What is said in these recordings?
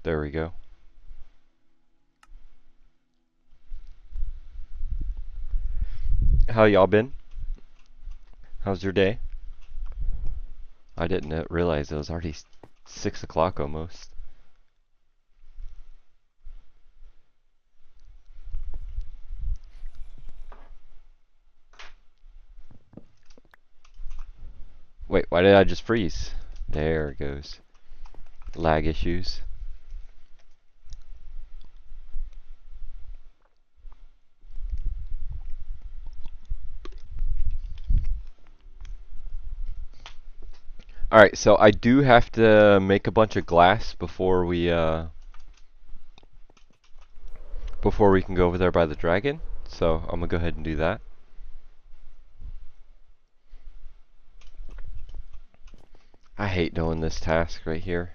There we go. How y'all been? How's your day? I didn't realize it was already 6 o'clock almost. Wait, why did I just freeze? There it goes. Lag issues. Alright, so I do have to make a bunch of glass before we can go over there by the dragon. So I'm gonna go ahead and do that. I hate doing this task right here.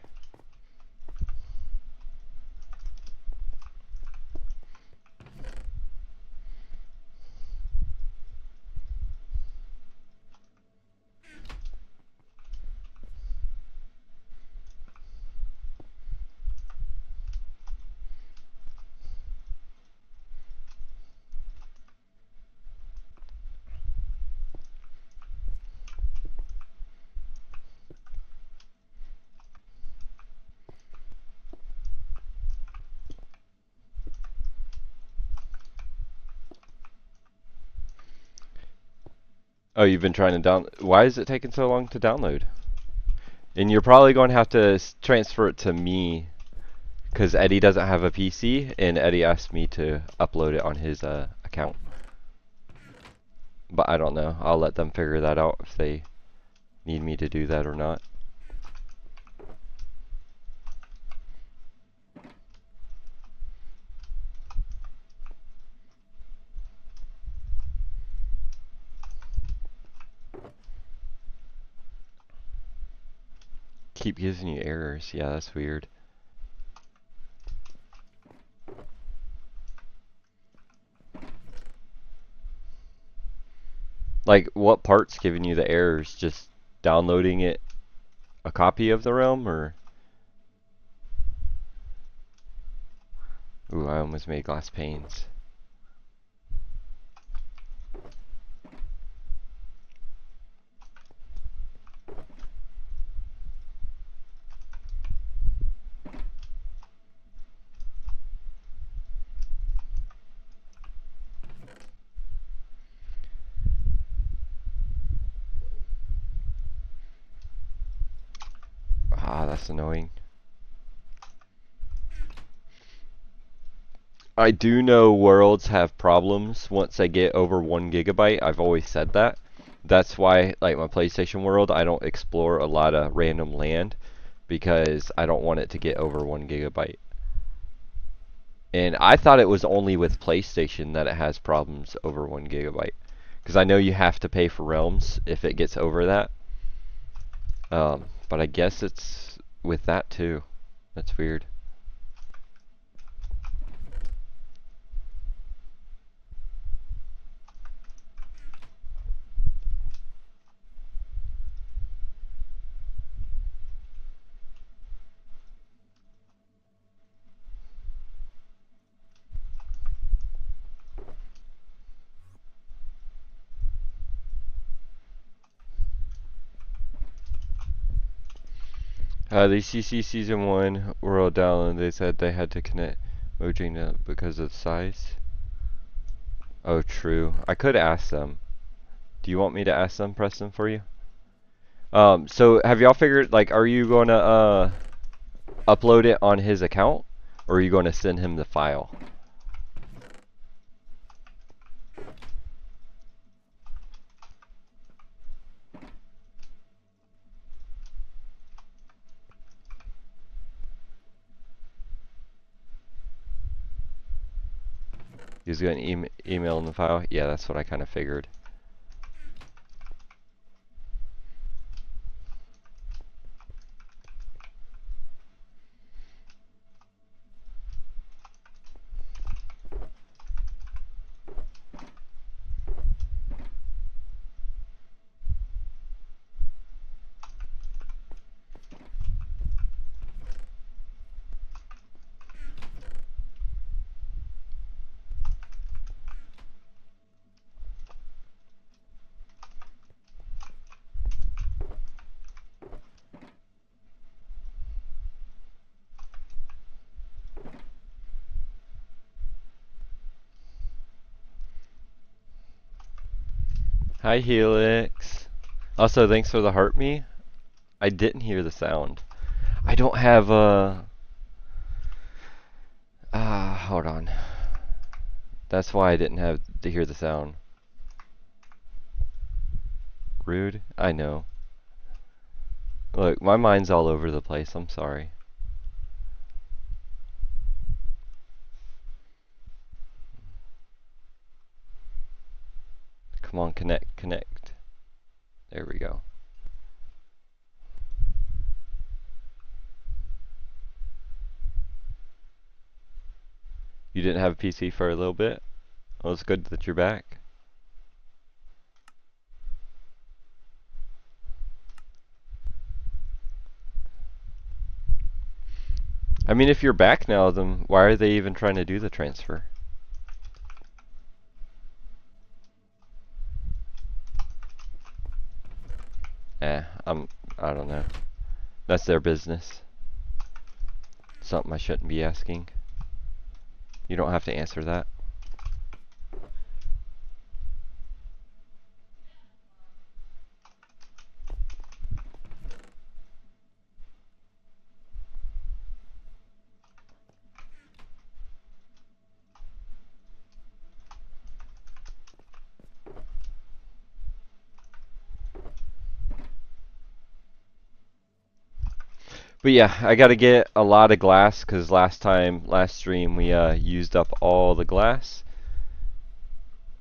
Oh, you've been trying to why is it taking so long to download? And you're probably going to have to transfer it to me because Eddie doesn't have a PC and Eddie asked me to upload it on his account. But I don't know. I'll let them figure that out if they need me to do that or not. Keep giving you errors. Yeah, that's weird. Like, what part's giving you the errors? Just downloading it, a copy of the realm, or? Ooh, I almost made glass panes. Ah, that's annoying. I do know worlds have problems once they get over 1 GB. I've always said that. That's why, like my PlayStation world, I don't explore a lot of random land because I don't want it to get over 1 GB. And I thought it was only with PlayStation that it has problems over 1 GB. Because I know you have to pay for realms if it gets over that. But I guess it's with that too. That's weird. The CC Season 1 World Download, they said they had to connect Mojang because of the size. Oh, true. I could ask them. Do you want me to ask them, Preston, for you? So have y'all figured, like, are you going to upload it on his account? Or are you going to send him the file? He's going to email him the file? Yeah, that's what I kind of figured. Hi, Helix. Also, thanks for the heart me. I didn't hear the sound. I don't have hold on. That's why I didn't have to hear the sound. Rude? I know. Look, my mind's all over the place. I'm sorry. Come on, connect, connect. There we go. You didn't have a PC for a little bit? Well, it's good that you're back. I mean, if you're back now, then why are they even trying to do the transfer? I don't know. That's their business. Something I shouldn't be asking. You don't have to answer that. But yeah, I gotta get a lot of glass because last stream, we used up all the glass.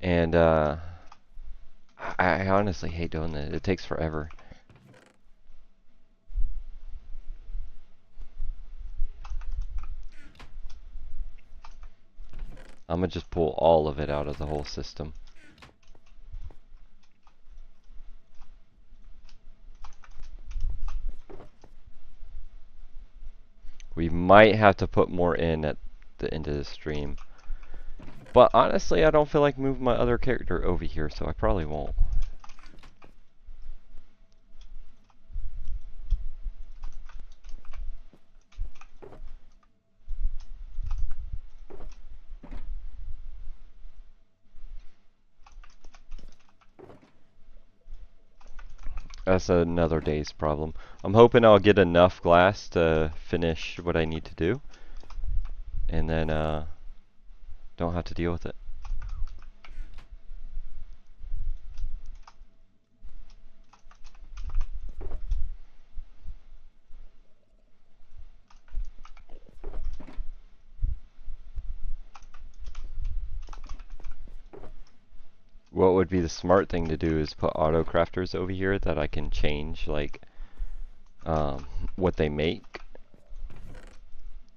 And I honestly hate doing that. It takes forever. I'm gonna just pull all of it out of the whole system. We might have to put more in at the end of the stream. But honestly, I don't feel like moving my other character over here, so I probably won't. That's another day's problem. I'm hoping I'll get enough glass to finish what I need to do. And then, don't have to deal with it. What would be the smart thing to do is put auto crafters over here that I can change, like, what they make.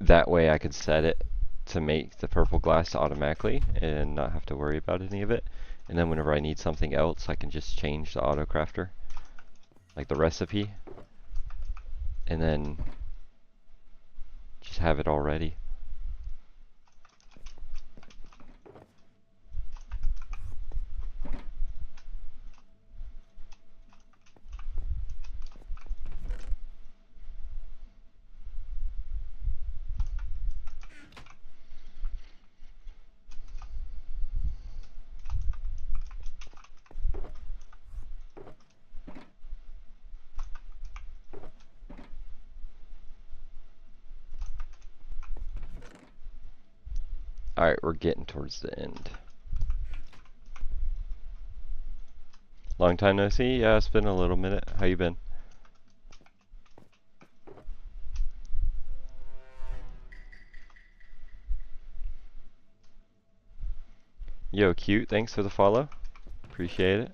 That way I could set it to make the purple glass automatically and not have to worry about any of it. And then whenever I need something else, I can just change the auto crafter, like the recipe, and then just have it all ready. Alright, we're getting towards the end. Long time no see? Yeah, it's been a little minute. How you been? Yo, cute, thanks for the follow. Appreciate it.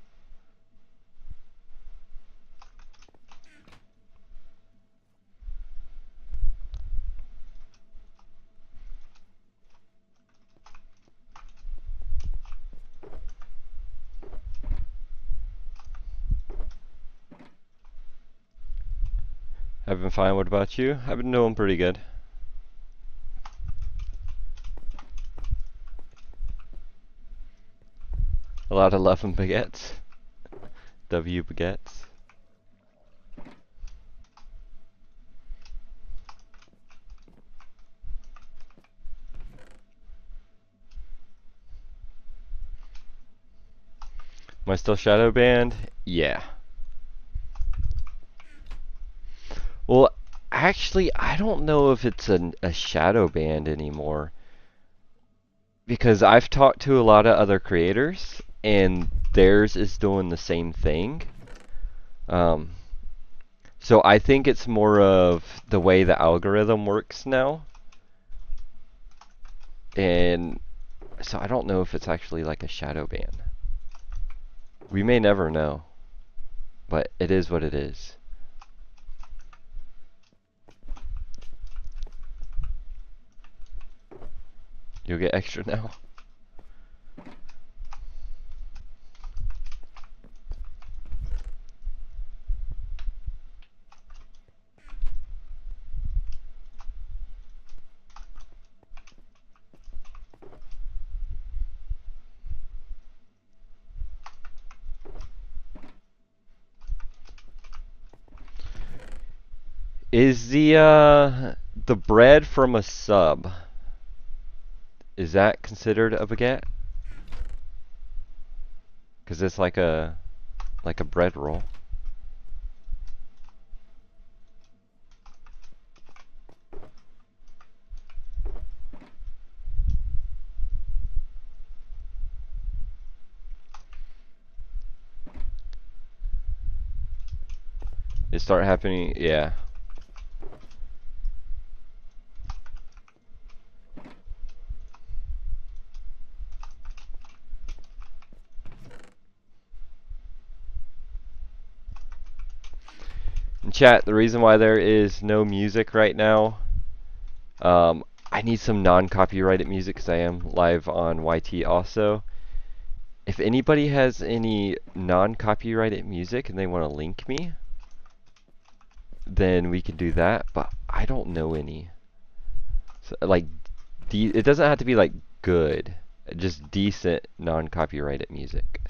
I've been fine, what about you? I've been doing pretty good. A lot of love and baguettes. W baguettes. Am I still shadow banned? Yeah. Well, actually, I don't know if it's a shadow band anymore. Because I've talked to a lot of other creators, and theirs is doing the same thing. Um, so I think it's more of the way the algorithm works now. And so I don't know if it's actually like a shadow ban. We may never know. But it is what it is. You'll get extra now. Is the bread from a sub, is that considered a baguette? Because it's like a bread roll. It start happening, yeah. In chat, the reason why there is no music right now, I need some non-copyrighted music because I am live on YT also. If anybody has any non-copyrighted music and they want to link me, then we can do that, but I don't know any. So, like, it doesn't have to be like good, just decent non-copyrighted music.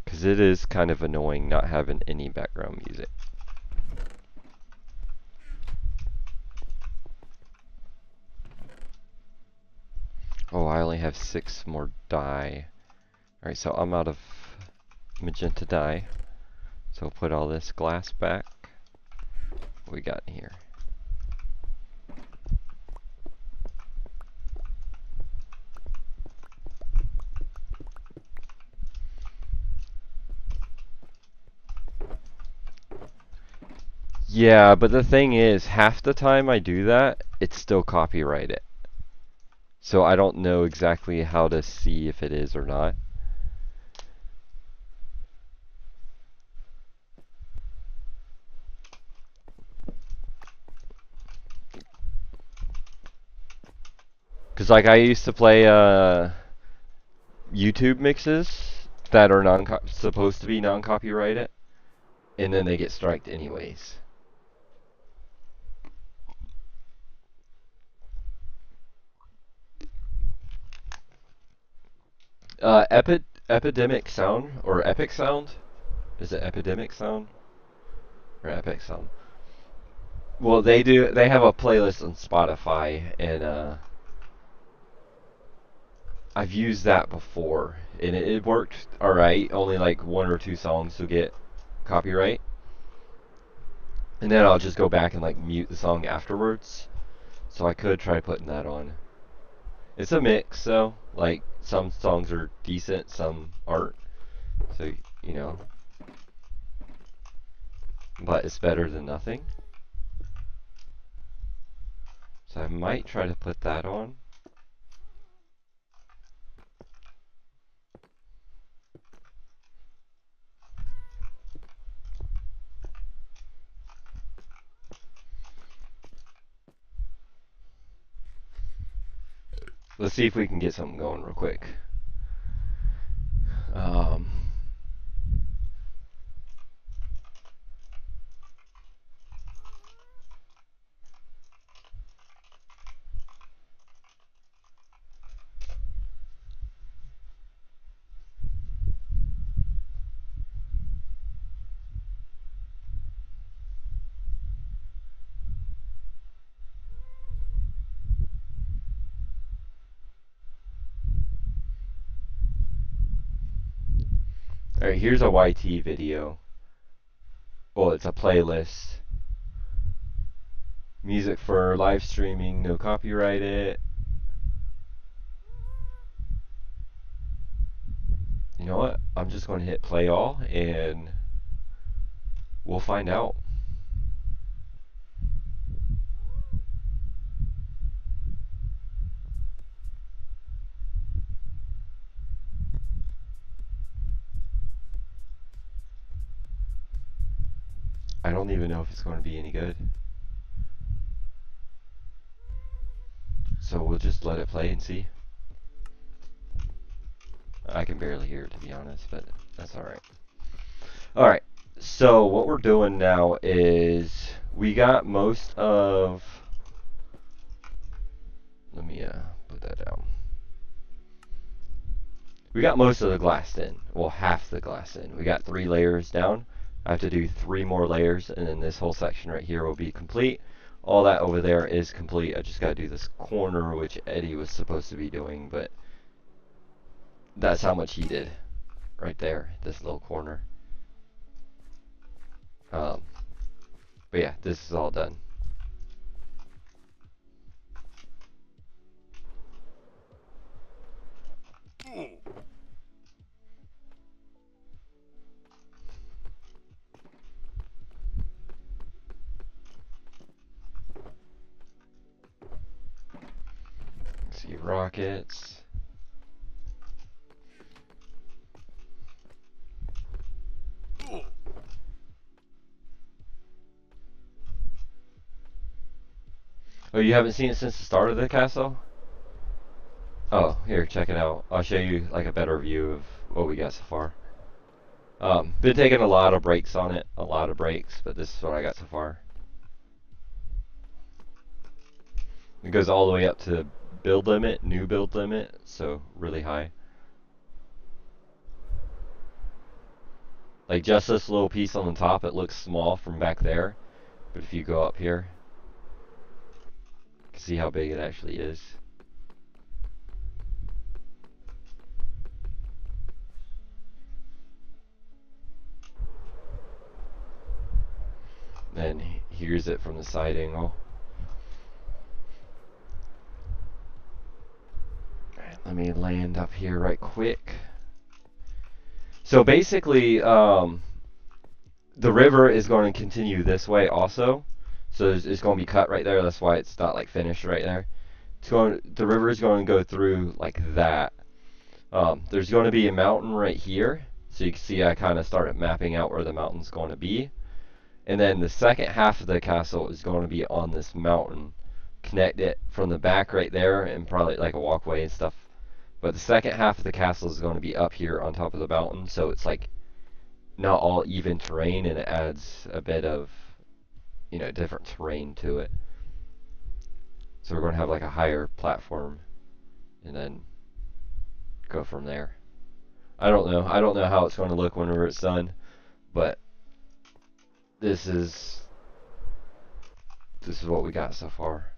Because it is kind of annoying not having any background music. Oh, I only have 6 more dye. Alright, so I'm out of magenta dye. So put all this glass back. What we got here? Yeah, but the thing is, half the time I do that, it's still copyrighted. So I don't know exactly how to see if it is or not. Because like I used to play YouTube mixes that are supposed to be non-copyrighted, and then they get striked anyways. Epidemic Sound or Epic Sound? Is it Epidemic Sound or Epic Sound? Well, they have a playlist on Spotify, and I've used that before, and it worked alright. Only like 1 or 2 songs will get copyright. And then I'll just go back and like mute the song afterwards. So I could try putting that on. It's a mix, though. Like, some songs are decent, some aren't. So, you know. But it's better than nothing. So I might try to put that on. Let's see if we can get something going real quick. Um, Alright, here's a YT video. Well, it's a playlist. Music for live streaming, no copyright it. You know what? I'm just going to hit play all and we'll find out. I don't even know if it's going to be any good. So we'll just let it play and see. I can barely hear it, to be honest, but that's alright. Alright, so what we're doing now is we got most of... Let me put that down. We got most of the glass in. Well, half the glass in. We got 3 layers down. I have to do 3 more layers, and then this whole section right here will be complete. All that over there is complete. I just got to do this corner, which Eddie was supposed to be doing, but that's how much he did right there, this little corner. But yeah, this is all done. See rockets. Oh, you haven't seen it since the start of the castle? Oh, here, check it out. I'll show you like a better view of what we got so far. Been taking a lot of breaks on it, but this is what I got so far. It goes all the way up to build limit, new build limit, so really high. Like just this little piece on the top, it looks small from back there, but if you go up here, you can see how big it actually is. Then here's it from the side angle. Alright, let me land up here right quick. So basically, the river is going to continue this way also. So it's going to be cut right there. That's why it's not like finished right there. The river is going to go through like that. There's going to be a mountain right here. So you can see I kind of started mapping out where the mountain's going to be. And then the second half of the castle is going to be on this mountain. Connect it from the back right there and probably like a walkway and stuff. But the second half of the castle is going to be up here on top of the mountain. So it's like not all even terrain, and it adds a bit of, you know, different terrain to it. So we're going to have like a higher platform and then go from there. I don't know how it's going to look whenever it's done, but this is what we got so far.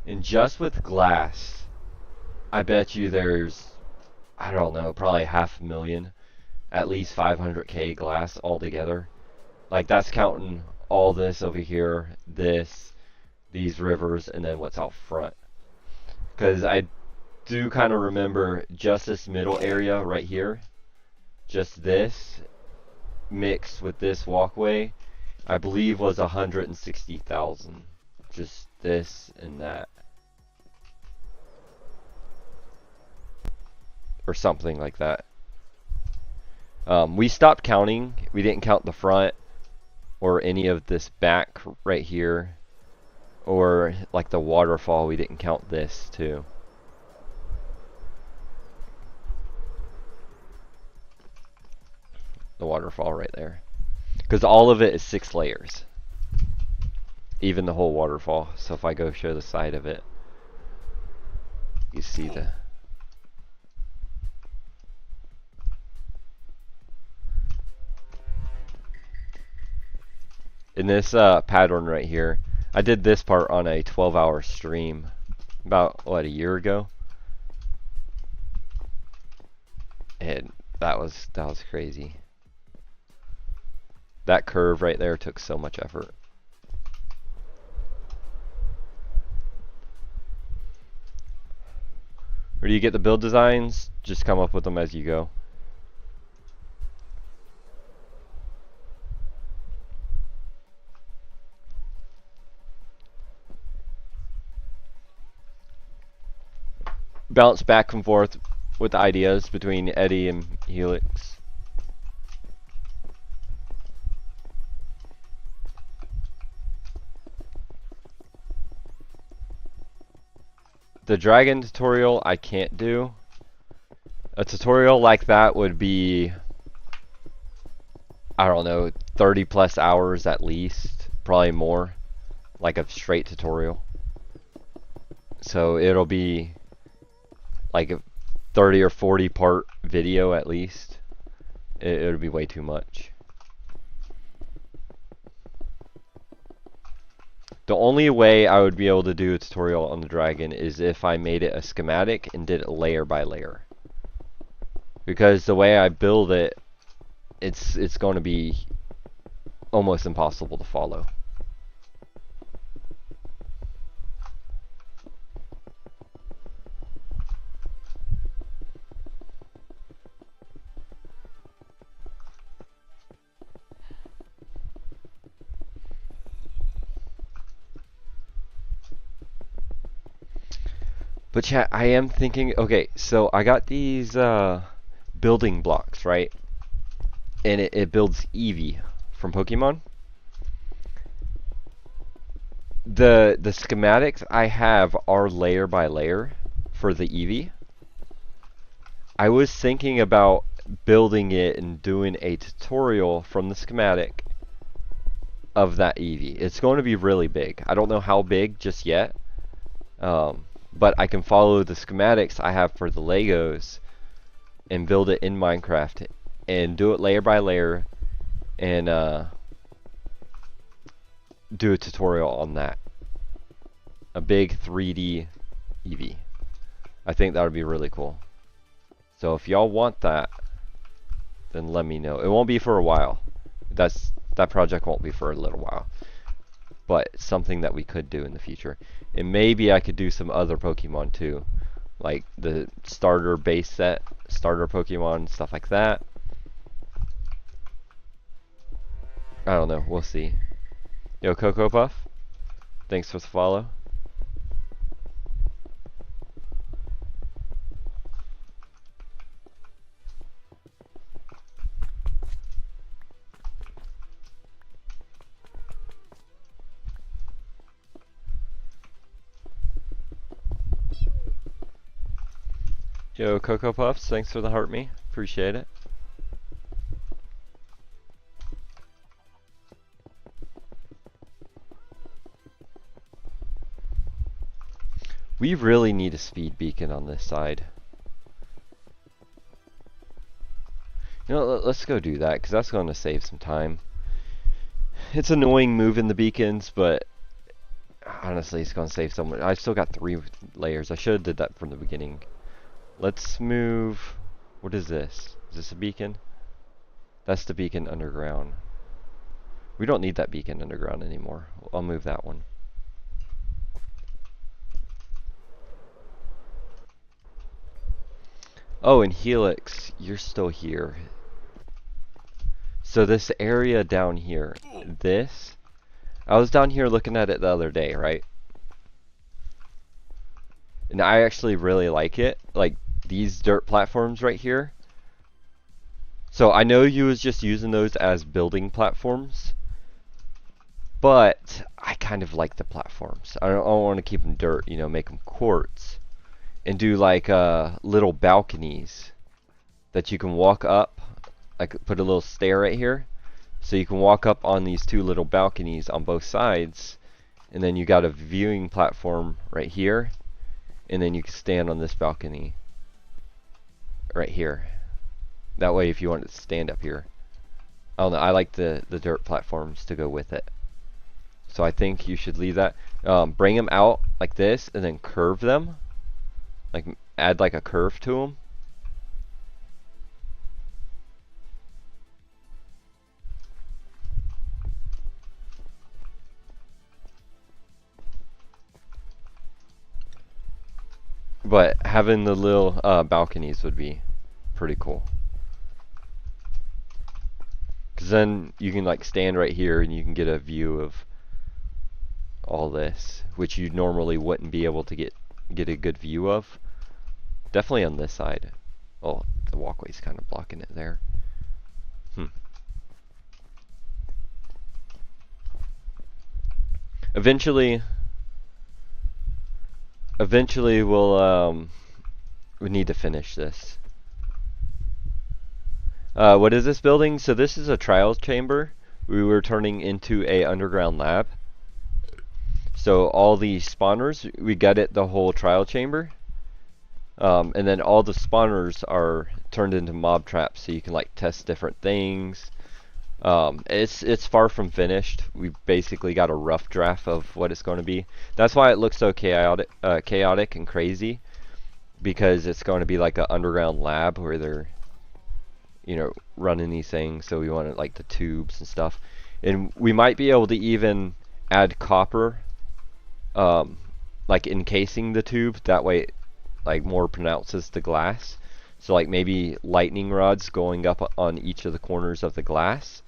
And just with glass, I bet you there's, I don't know, probably 500,000, at least 500k glass altogether. Like that's counting all this over here, these rivers, and then what's out front. Because I do kind of remember just this middle area right here, just this mixed with this walkway, I believe was 160,000. Just this and that. Or something like that. We stopped counting. We didn't count the front or any of this back right here, or like the waterfall. We didn't count this too. The waterfall right there, because all of it is 6 layers, even the whole waterfall. So if I go show the side of it, You see the... In this pattern right here, I did this part on a 12-hour stream about, what, a year ago? And that was crazy. That curve right there took so much effort. Where do you get the build designs? Just come up with them as you go. Bounce back and forth with ideas between Eddie and Helix. The dragon tutorial I can't do. A tutorial like that would be, I don't know, 30 plus hours at least, probably more, like a straight tutorial. So it'll be like a 30 or 40 part video at least. It would be way too much. The only way I would be able to do a tutorial on the dragon is if I made it a schematic and did it layer by layer. Because the way I build it, it's going to be almost impossible to follow. But chat, I am thinking, okay, so I got these building blocks, right? And it builds Eevee from Pokemon. The schematics I have are layer by layer for the Eevee. I was thinking about building it and doing a tutorial from the schematic of that Eevee. It's going to be really big. I don't know how big just yet. But I can follow the schematics I have for the Legos and build it in Minecraft and do it layer by layer and do a tutorial on that. A big 3D Eevee. I think that would be really cool. So if y'all want that, then let me know. It won't be for a while. That project won't be for a little while. But it's something that we could do in the future. And maybe I could do some other Pokemon too. Like the starter base set, starter Pokemon, stuff like that. I don't know, we'll see. Yo, Cocoa Puff, thanks for the follow. Yo, Cocoa Puffs, thanks for the heart me. Appreciate it. We really need a speed beacon on this side. You know, let's go do that, because that's going to save some time. It's annoying moving the beacons, but honestly, it's going to save so much. I've still got 3 layers. I should have did that from the beginning. Let's move... What is this? Is this a beacon? That's the beacon underground. We don't need that beacon underground anymore. I'll move that one. Oh, and Helix, you're still here. So this area down here, this... I was down here looking at it the other day, right? And I actually really like it. Like, these dirt platforms right here. So I know you was just using those as building platforms, but I kind of like the platforms. I don't want to keep them dirt, you know, make them quartz, and do like little balconies that you can walk up. I could put a little stair right here, so you can walk up on these 2 little balconies on both sides, and then you got a viewing platform right here. and then you can stand on this balcony right here. That way, if you want to stand up here. I don't know, I like the dirt platforms to go with it. So I think you should leave that. Bring them out like this, and then curve them. Like, add like a curve to them. But having the little balconies would be pretty cool. Because then you can like stand right here and you can get a view of all this, which you normally wouldn't be able to get a good view of. Definitely on this side. Oh, the walkway's kind of blocking it there. Eventually we need to finish this. What is this building? So this is a trials chamber. We were turning into a underground lab. So all the spawners, we got it the whole trial chamber. And then all the spawners are turned into mob traps, so you can like test different things. It's far from finished. We basically got a rough draft of what it's going to be. That's why it looks so chaotic and crazy, because it's going to be like an underground lab where they're, you know, running these things. So we want like the tubes and stuff, and we might be able to even add copper, like encasing the tube. That way, it, like, more pronounces the glass. So like maybe lightning rods going up on each of the corners of the glass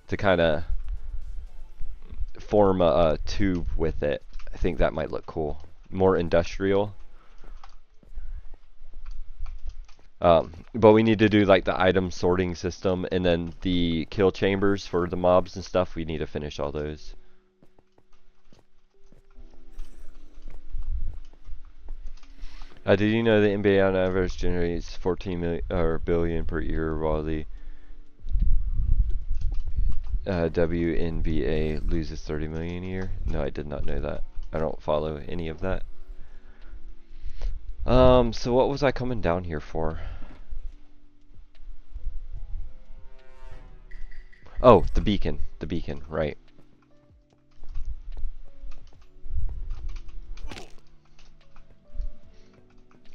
to kind of form a tube with it. I think that might look cool. More industrial. But we need to do like the item sorting system, and then the kill chambers for the mobs and stuff. We need to finish all those. Did you know the NBA on average generates 14 billion per year, while the WNBA loses 30 million a year? No, I did not know that. I don't follow any of that. So what was I coming down here for? Oh, the beacon, right.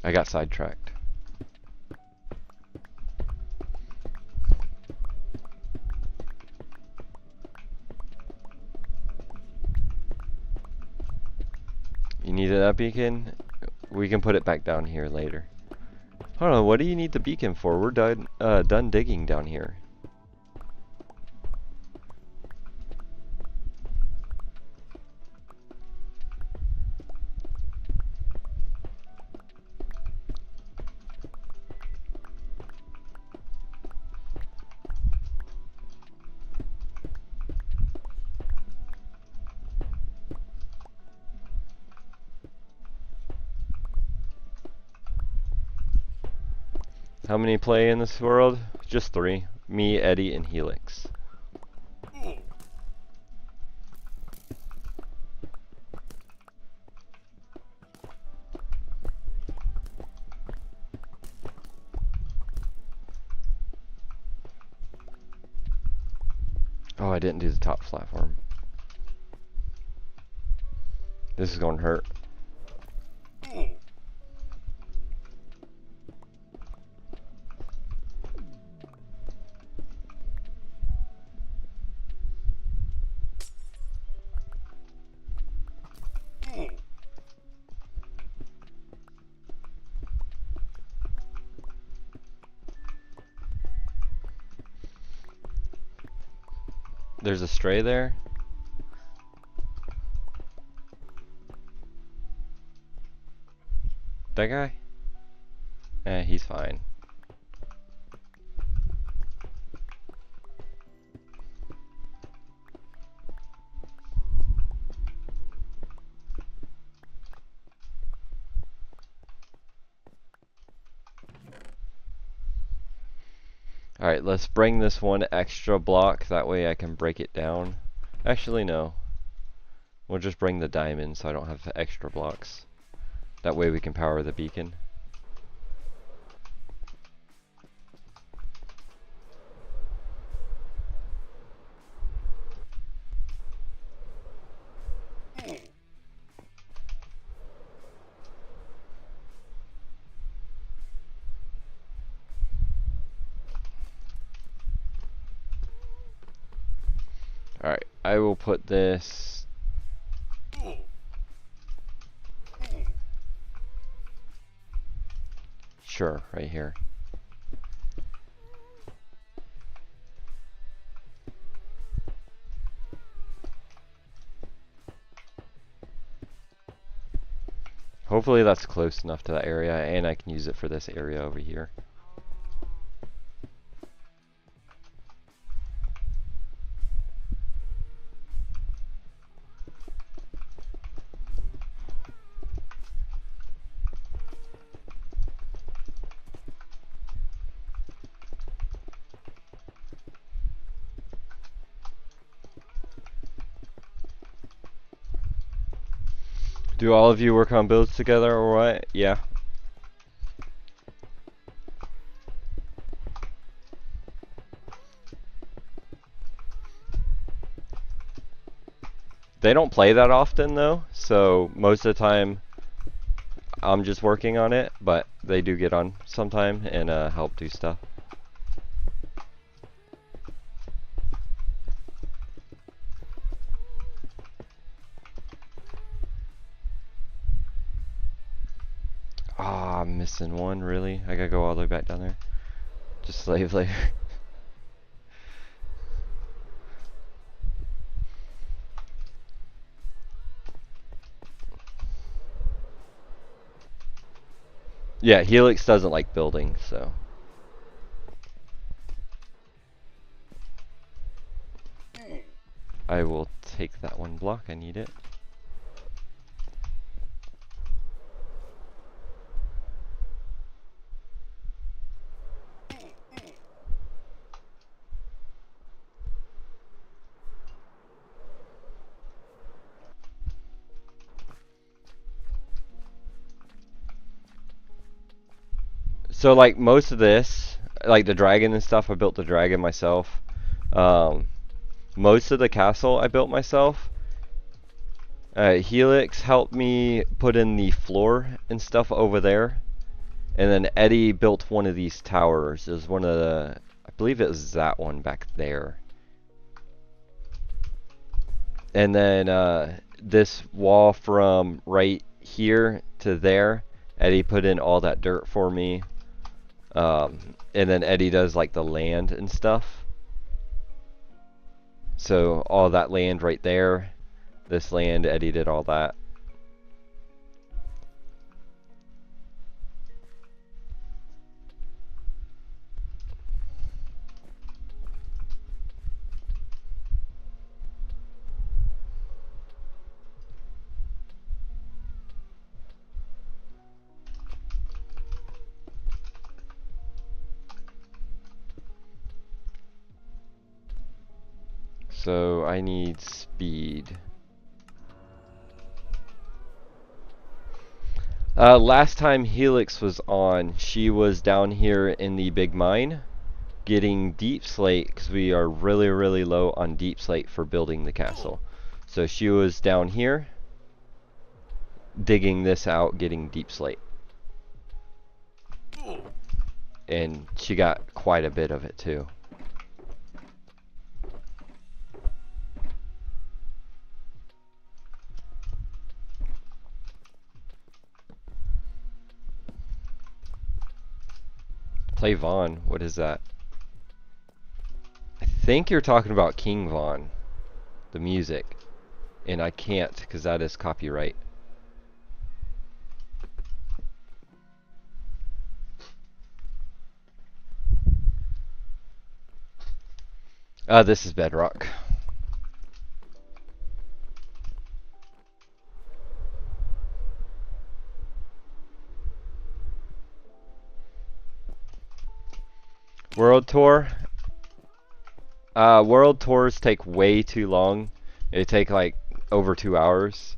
I got sidetracked. You needed that beacon? We can put it back down here later. Hold on, what do you need the beacon for? We're done digging down here. How many play in this world? Just 3. Me, Eddie, and Helix. Oh, I didn't do the top platform. This is going to hurt. There's a stray there. That guy? He's fine. Alright, let's bring this one extra block, that way I can break it down. Actually, no. We'll just bring the diamond so I don't have extra blocks. That way we can power the beacon. Alright, I will put this... Sure, right here. Hopefully that's close enough to that area, and I can use it for this area over here. Do all of you work on builds together or what? Yeah. They don't play that often though, so most of the time I'm just working on it, but they do get on sometime and help do stuff. Ah, I'm missing one, really? I gotta go all the way back down there. Just slave later. Yeah, Helix doesn't like building, so. I will take that one block, I need it. So like most of this, like the dragon and stuff, I built the dragon myself. Most of the castle I built myself. Helix helped me put in the floor and stuff over there. And then Eddie built one of these towers. It was one of the, I believe it was that one back there. And then this wall from right here to there, Eddie put in all that dirt for me. And then Eddie does like the land and stuff. So all that land right there, this land, Eddie did all that. So I need speed. Last time Helix was on, she was down here in the big mine getting deep slate because we are really, really low on deep slate for building the castle. So she was down here digging this out, getting deep slate. And she got quite a bit of it too. Play Vaughn, what is that? I think you're talking about King Vaughn, the music. And I can't because that is copyright. This is Bedrock. World Tour. World Tours take way too long. They take like over 2 hours.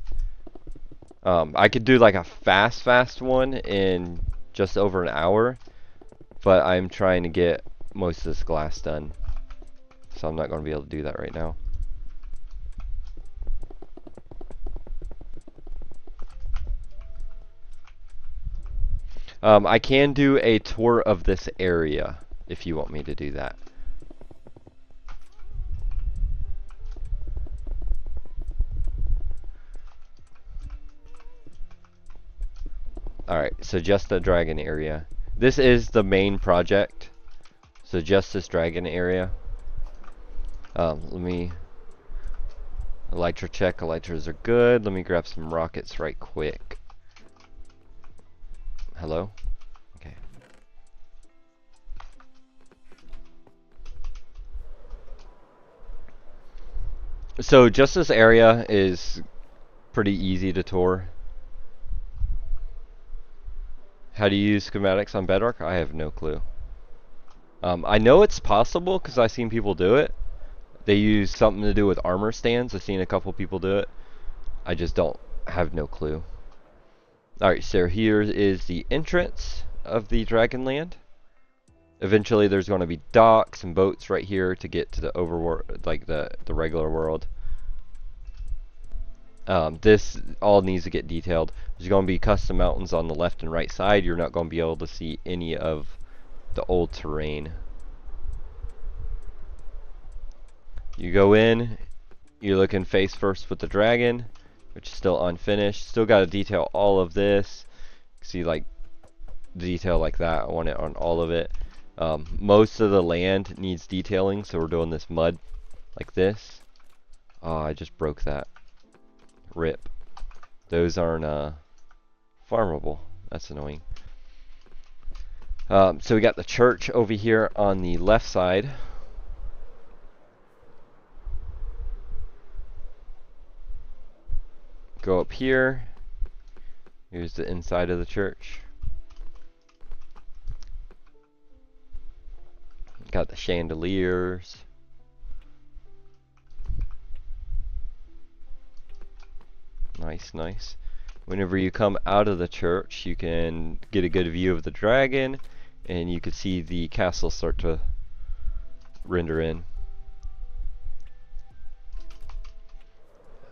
I could do like a fast one in just over an hour, but I'm trying to get most of this glass done, so I'm not going to be able to do that right now. I can do a tour of this area if you want me to do that. Alright, so just the dragon area. This is the main project. So just this dragon area. Let me... Elytra check. Elytras are good. Let me grab some rockets right quick. Hello? Okay. So just this area is pretty easy to tour. How do you use schematics on Bedrock? I have no clue. I know it's possible because I've seen people do it. They use something to do with armor stands. I've seen a couple people do it. I just don't have no clue. Alright, so here is the entrance of the Dragonland. Eventually there's going to be docks and boats right here to get to the overworld, like the regular world. This all needs to get detailed. There's going to be custom mountains on the left and right side. You're not going to be able to see any of the old terrain. You go in, you're looking face first with the dragon, which is still unfinished. Still got to detail all of this. See, like, detail like that. I want it on all of it. Most of the land needs detailing, so we're doing this mud like this. Oh, I just broke that. Rip. Those aren't farmable. That's annoying. So we got the church over here on the left side. Go up here. Here's the inside of the church. Got the chandeliers. Nice, nice. Whenever you come out of the church, you can get a good view of the dragon, and you can see the castle start to render in.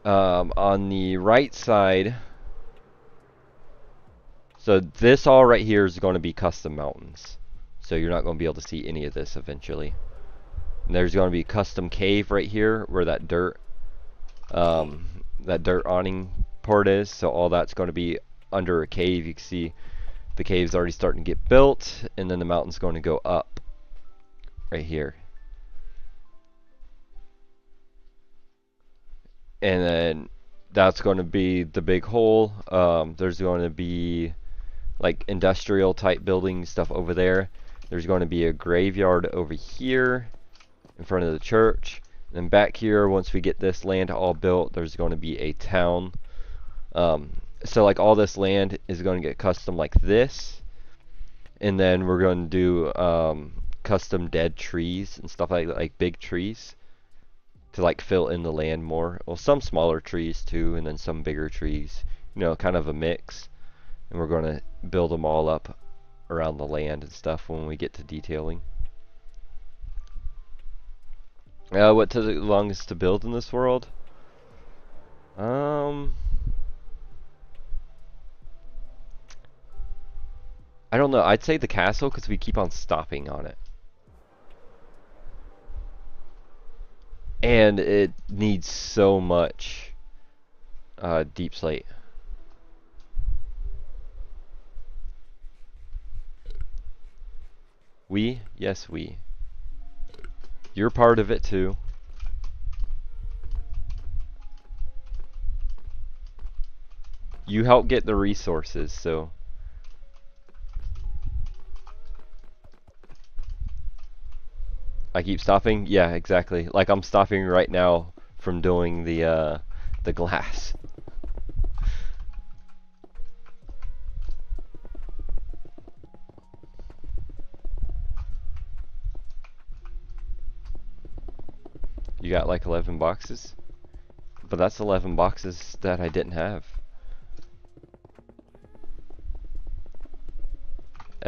On the right side, so this all right here is going to be custom mountains. So you're not going to be able to see any of this eventually. And there's going to be a custom cave right here where that dirt awning part is. So all that's going to be under a cave. You can see the cave's already starting to get built, and then the mountain's going to go up right here. And then that's going to be the big hole. There's going to be like industrial type building stuff over there. There's going to be a graveyard over here in front of the church. And then back here, once we get this land all built, there's going to be a town. So like all this land is going to get custom like this. And then we're going to do custom dead trees and stuff like big trees to like fill in the land more. Well, some smaller trees too, and then some bigger trees. You know, kind of a mix. And we're going to build them all up around the land and stuff when we get to detailing. What took the longest to build in this world? I don't know. I'd say the castle because we keep on stopping on it. And it needs so much deep slate. We? Yes, we. You're part of it too. You help get the resources, so. I keep stopping? Yeah, exactly. Like I'm stopping right now from doing the glass. You got like 11 boxes? But that's 11 boxes that I didn't have.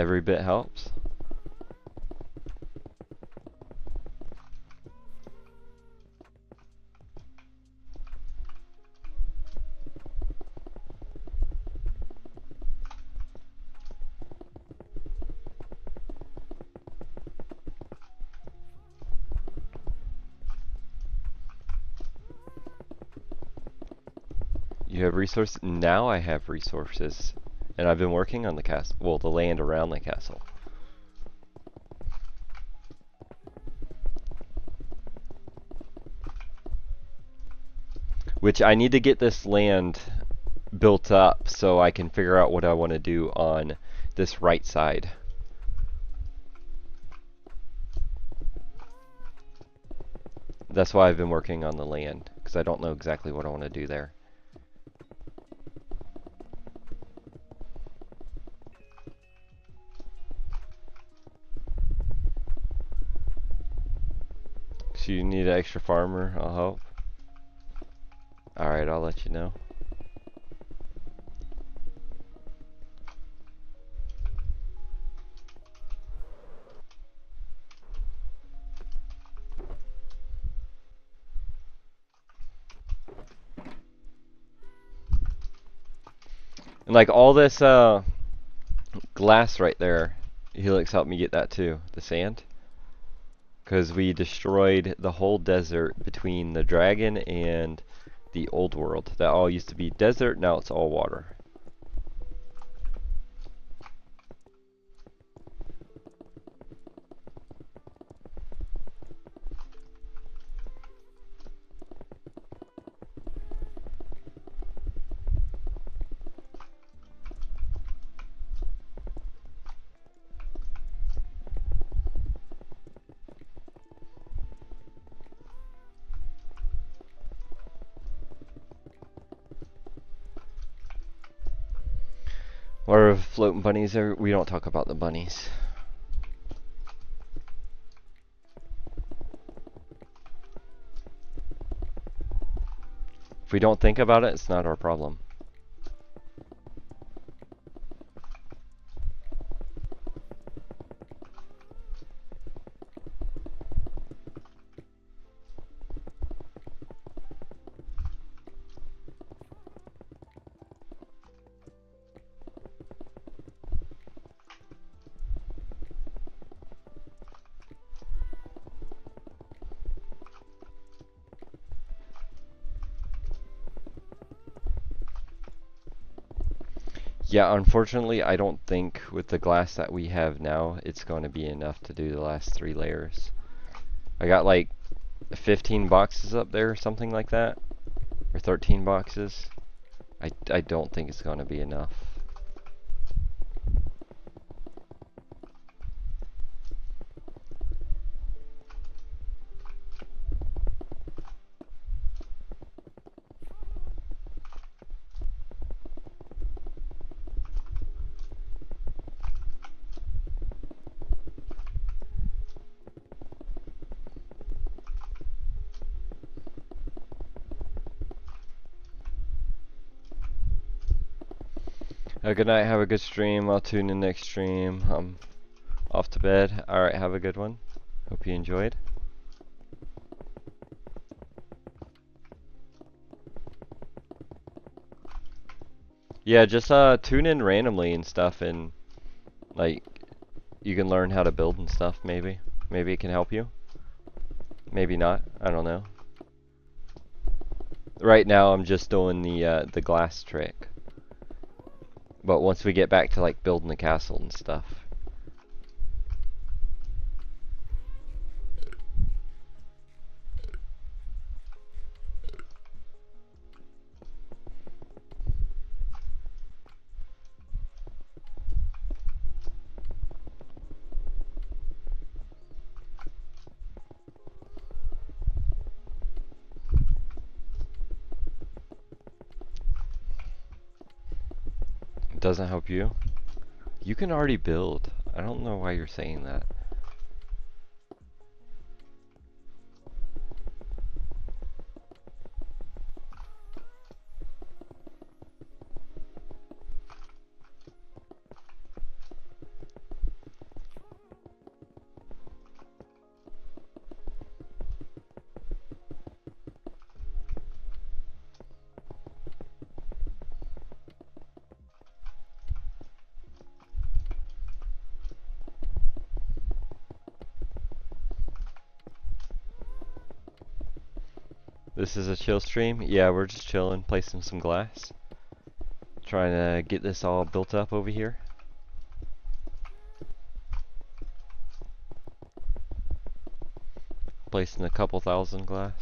Every bit helps. You have resources? Now I have resources. And I've been working on the castle. Well, the land around the castle. Which I need to get this land built up so I can figure out what I want to do on this right side. That's why I've been working on the land, because I don't know exactly what I want to do there. So you need an extra farmer? I'll help. Alright, I'll let you know. And like all this glass right there, Helix helped me get that too, the sand. Because we destroyed the whole desert between the dragon and the old world. That all used to be desert, now it's all water. Or floating bunnies, we don't talk about the bunnies. If we don't think about it, it's not our problem. Yeah, unfortunately, I don't think with the glass that we have now, it's going to be enough to do the last 3 layers. I got like 15 boxes up there or something like that, or 13 boxes. I don't think it's going to be enough. Good night, have a good stream. I'll tune in next stream. I'm off to bed. Alright, have a good one. Hope you enjoyed. Yeah, just tune in randomly and stuff, and like you can learn how to build and stuff. Maybe it can help you. Maybe not. I don't know. Right now, I'm just doing the glass trick. But once we get back to like building the castle and stuff. It doesn't help you? You can already build. I don't know why you're saying that. This is a chill stream? Yeah, we're just chilling, placing some glass. Trying to get this all built up over here. Placing a couple thousand glass.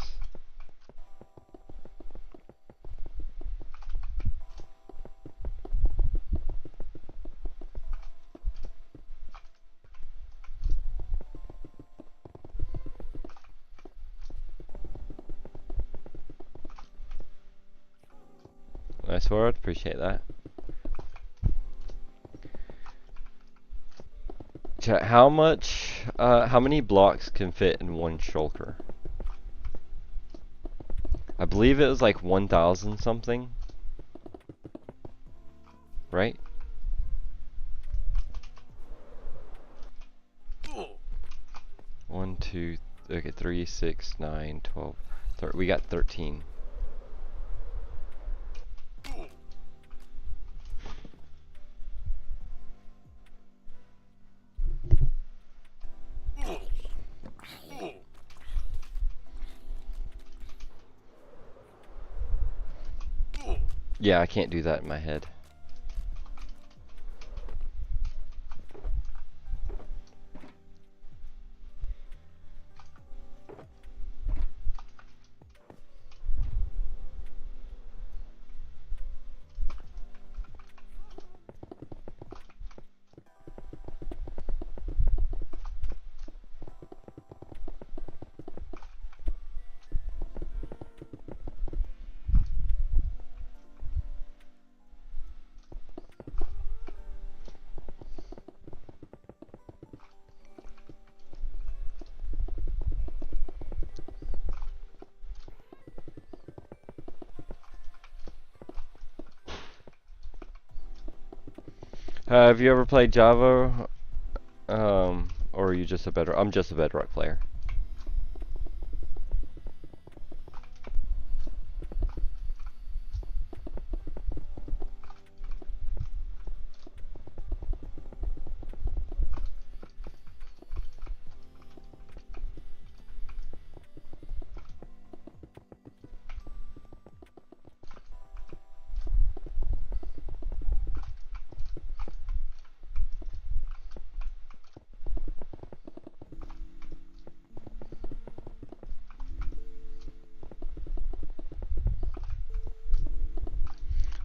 Nice word, appreciate that. Chat, how many blocks can fit in one shulker? I believe it was like 1,000 something. Right? One, two, okay, 3, 6, 9, 12, 13. We got 13. Yeah, I can't do that in my head. Have you ever played Java? Or are you just a Bedrock? I'm just a Bedrock player.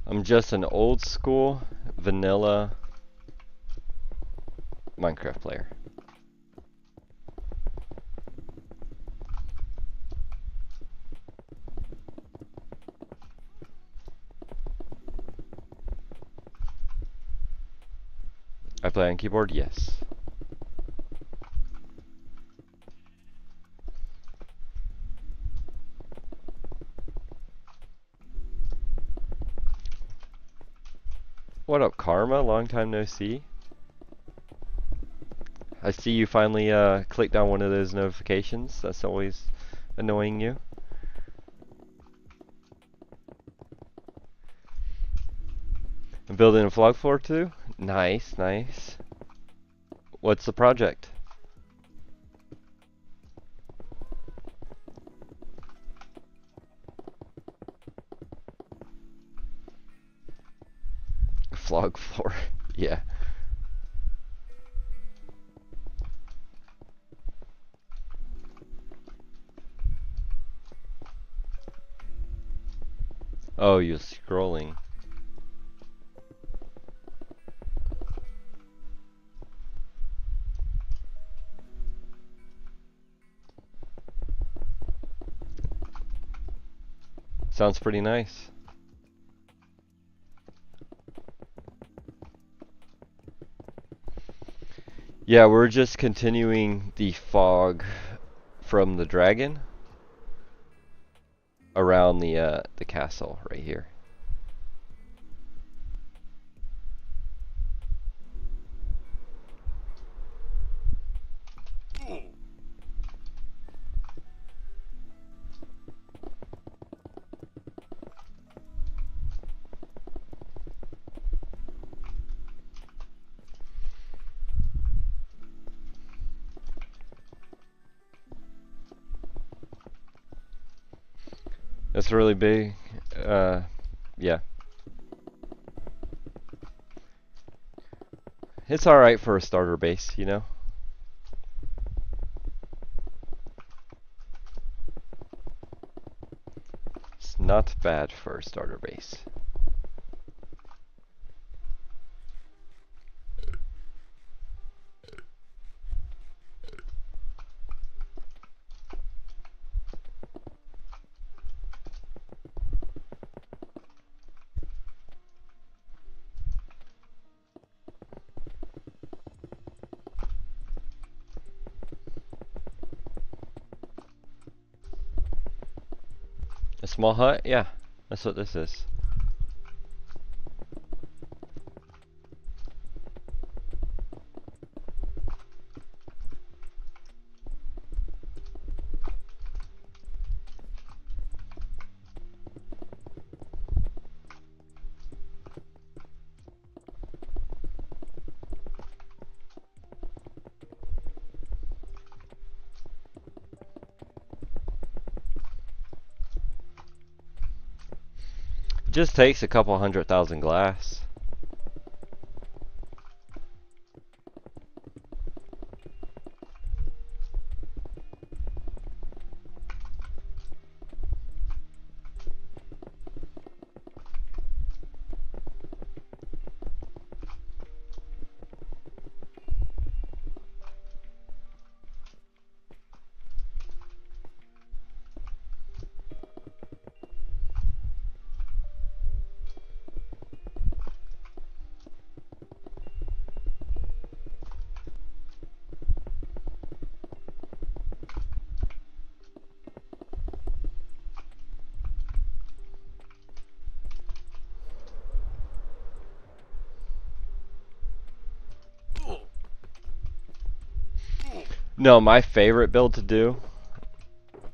I'm just an old school vanilla Minecraft player. I play on keyboard, yes. What up, Karma? Long time no see. I see you finally clicked on one of those notifications. That's always annoying you. I'm building a vlog floor too. Nice, nice. What's the project? Vlog floor, yeah. Oh, you're scrolling. Sounds pretty nice. Yeah, we're just continuing the fog from the dragon around the castle right here. It's really big. Yeah. It's alright for a starter base, you know? It's not bad for a starter base. A small hut? Yeah, that's what this is. Just takes a couple 100,000 glass. No, my favorite build to do,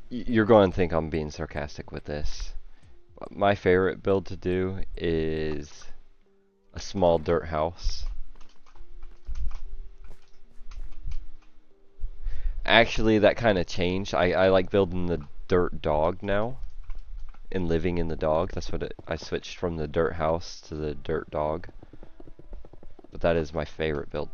you're going to think I'm being sarcastic with this. My favorite build to do is a small dirt house. Actually, that kind of changed. I like building the dirt dog now and living in the dog. That's what I switched from the dirt house to the dirt dog. But that is my favorite build.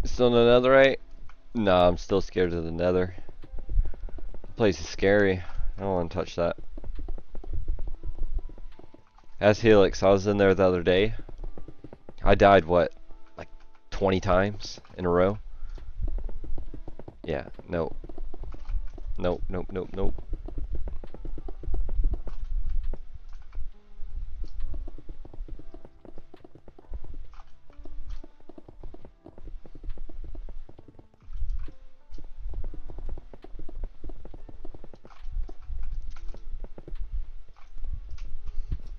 Still no netherite? Nah, I'm still scared of the nether. The place is scary. I don't want to touch that. As Helix, I was in there the other day. I died, what, like 20 times in a row? Yeah, nope. Nope, nope, nope, nope.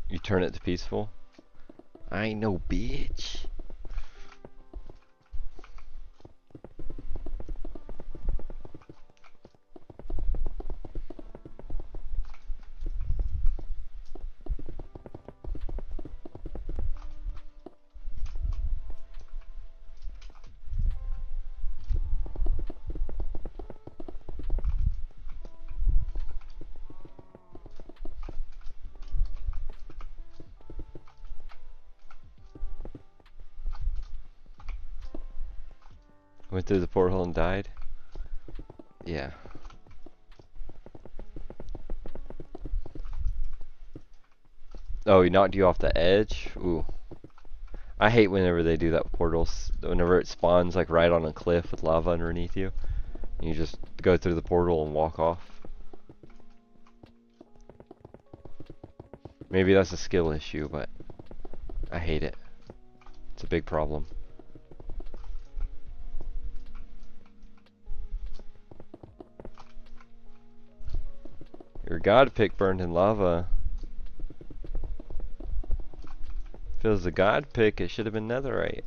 You turn it to peaceful? I ain't no bitch. Went through the porthole and died? Yeah. Oh, he knocked you off the edge? Ooh. I hate whenever they do that with portals. Whenever it spawns like right on a cliff with lava underneath you. And you just go through the portal and walk off. Maybe that's a skill issue, but I hate it. It's a big problem. Your god pick burned in lava. If it was a god pick, it should have been netherite.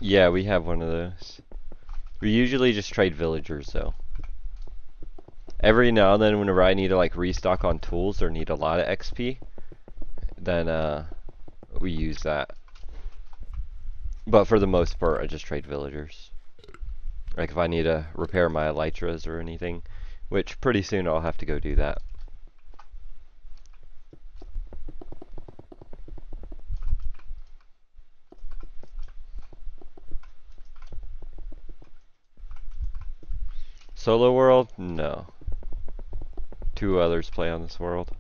Yeah, we have one of those. We usually just trade villagers though. Every now and then whenever I need to like restock on tools or need a lot of XP, then we use that. But for the most part, I just trade villagers. Like if I need to repair my elytras or anything, which pretty soon I'll have to go do that. Solo world? No. 2 others play on this world.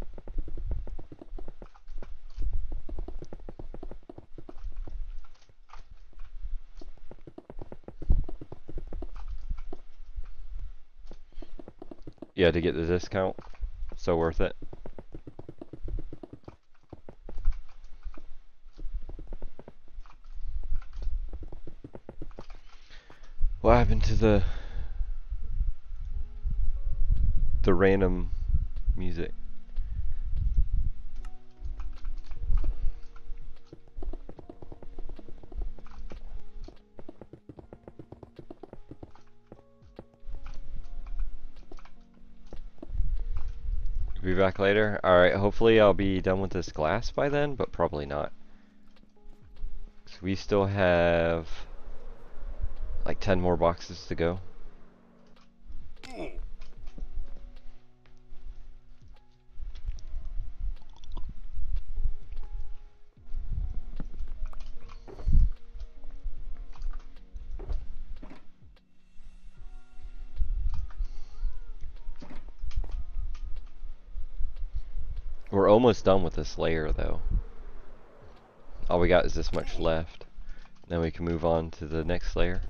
Yeah, to get the discount. So worth it. What happened to the random music? Be back later? Alright, hopefully I'll be done with this glass by then, but probably not. So we still have like 10 more boxes to go. We're almost done with this layer though. All we got is this much left. Then we can move on to the next layer.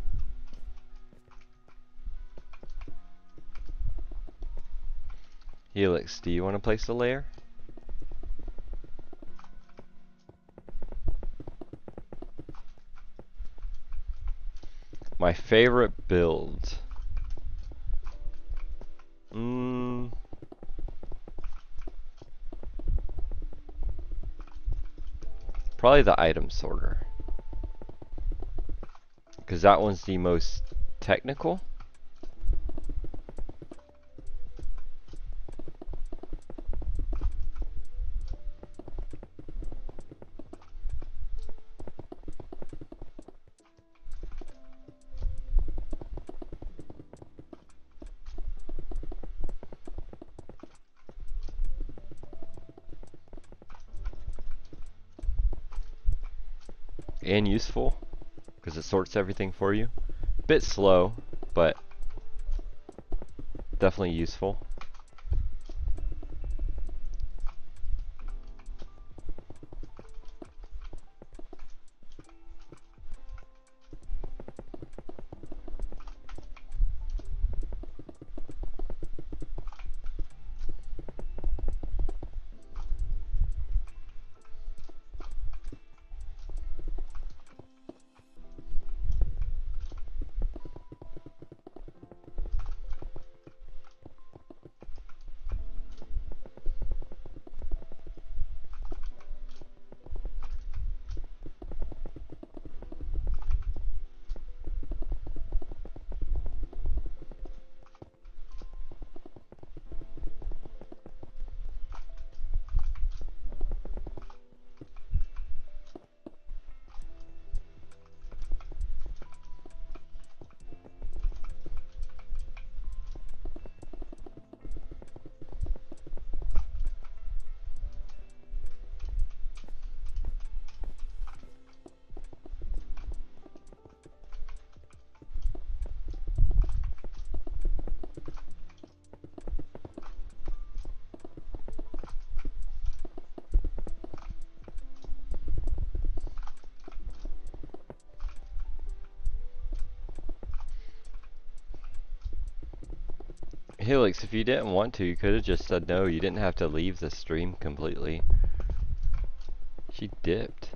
Helix, do you want to place the layer? My favorite build. Probably the item sorter. Because that one's the most technical. And useful. Because it sorts everything for you. Bit slow, but definitely useful. Helix, if you didn't want to, you could have just said no. You didn't have to leave the stream completely. She dipped.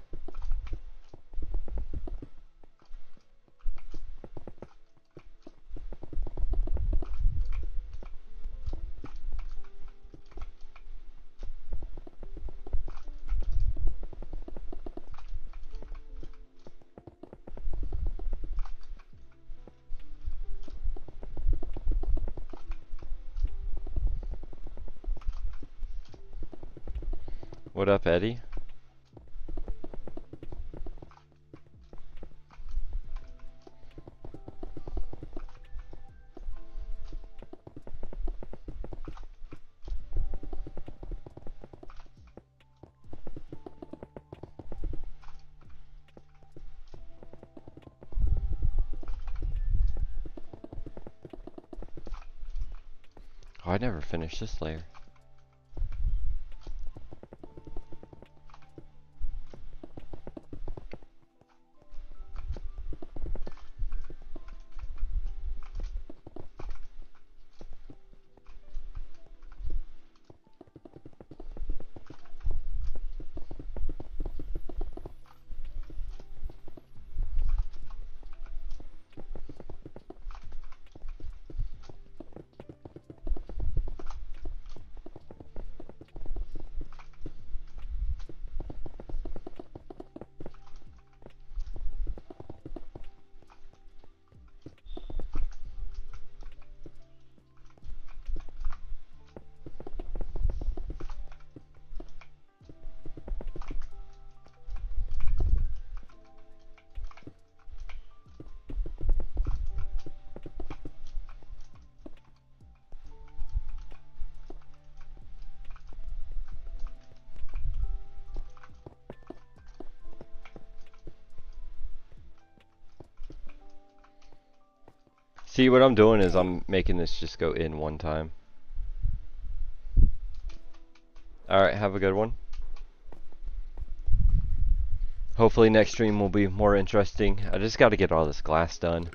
What up, Eddie? Oh, I never finished this layer. See, what I'm doing is I'm making this just go in one time. Alright, have a good one. Hopefully next stream will be more interesting. I just got to get all this glass done.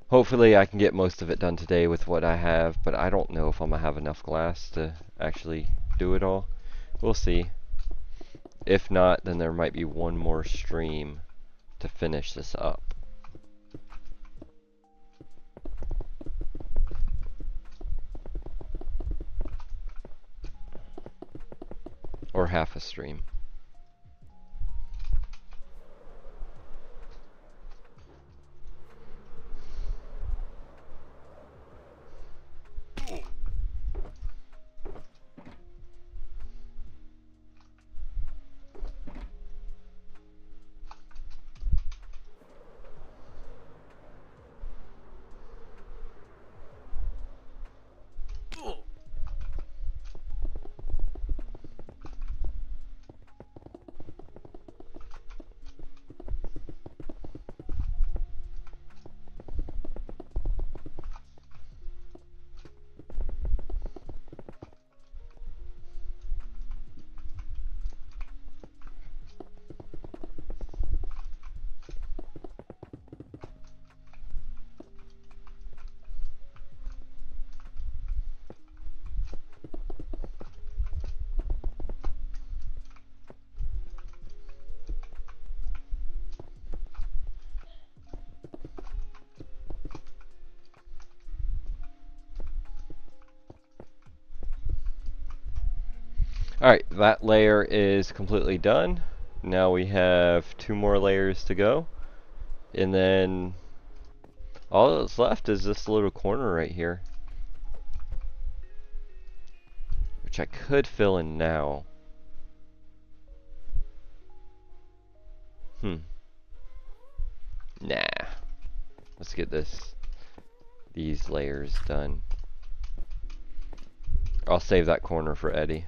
Hopefully I can get most of it done today with what I have, but I don't know if I'm going to have enough glass to actually do it all. We'll see. If not, then there might be one more stream to finish this up. Or half a stream. Alright, that layer is completely done. Now we have 2 more layers to go. And then all that's left is this little corner right here, which I could fill in now. Nah. Let's get these layers done. I'll save that corner for Eddie.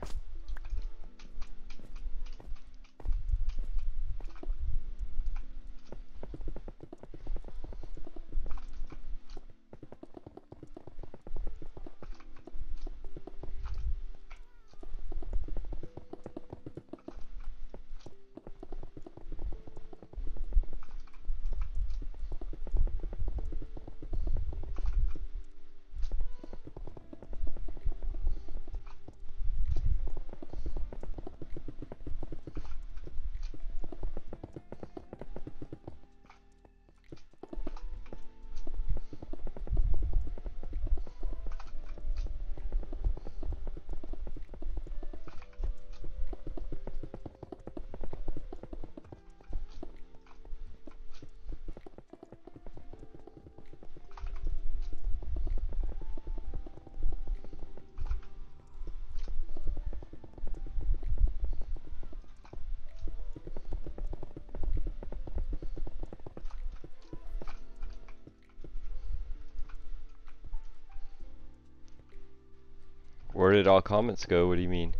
Where did all comments go? What do you mean?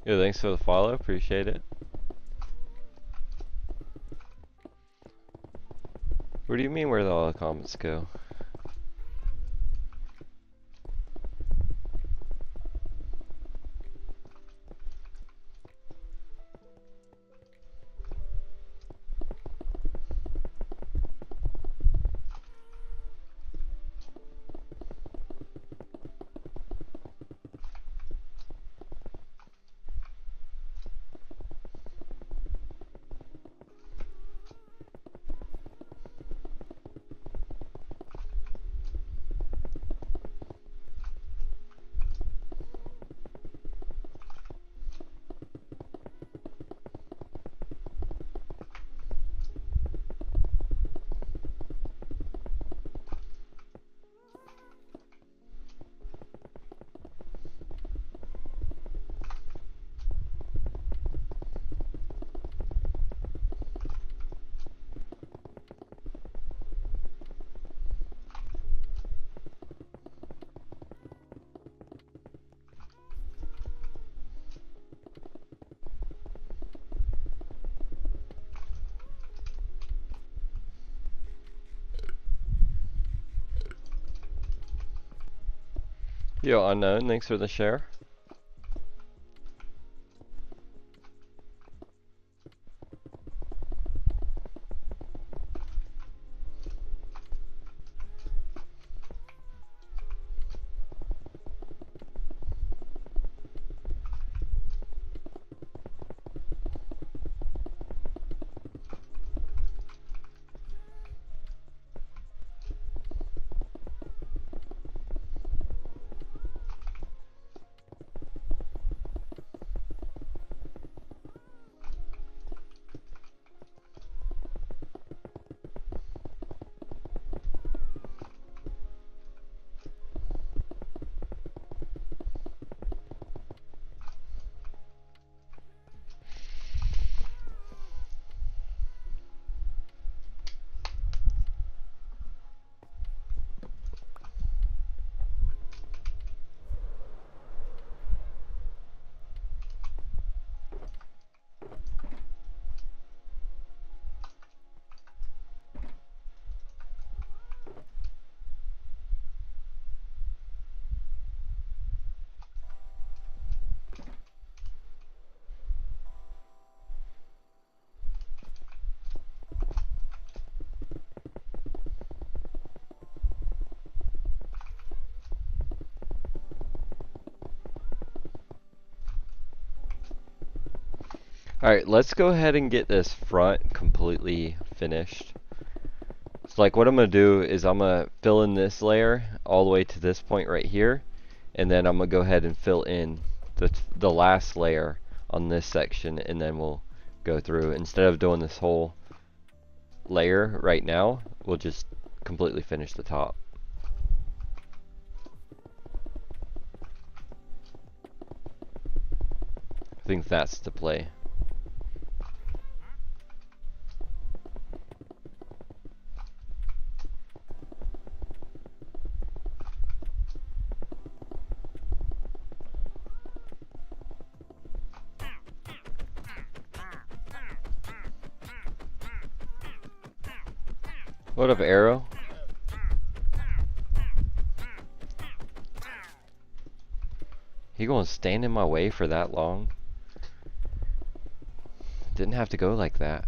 Yeah, thanks for the follow. Appreciate it. What do you mean where did all the comments go? Yo, Unknown, thanks for the share. Alright, let's go ahead and get this front completely finished. So like what I'm going to do is I'm going to fill in this layer all the way to this point right here. And then I'm going to go ahead and fill in the last layer on this section, and then we'll go through. Instead of doing this whole layer right now, we'll just completely finish the top. I think that's the play. What up, Arrow? He gonna stand in my way for that long? Didn't have to go like that.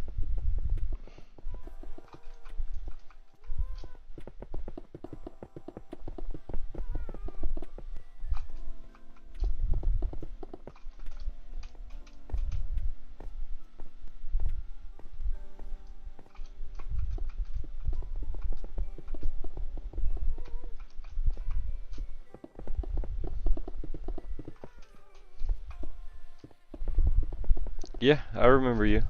Yeah, I remember you.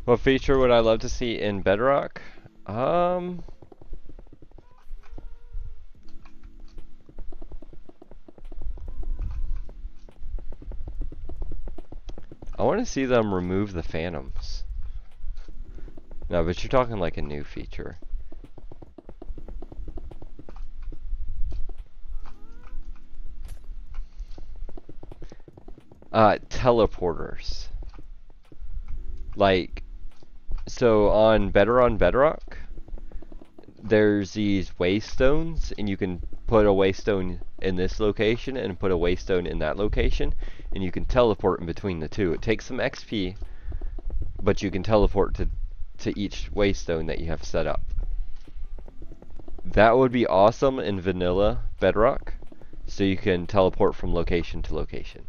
What feature would I love to see in Bedrock? I want to see them remove the phantoms. No, but you're talking like a new feature. Teleporters. Like, so on Bedrock, there's these waystones, and you can put a waystone in this location and put a waystone in that location, and you can teleport in between the two. It takes some XP, but you can teleport to each waystone that you have set up. That would be awesome in vanilla Bedrock, so you can teleport from location to location.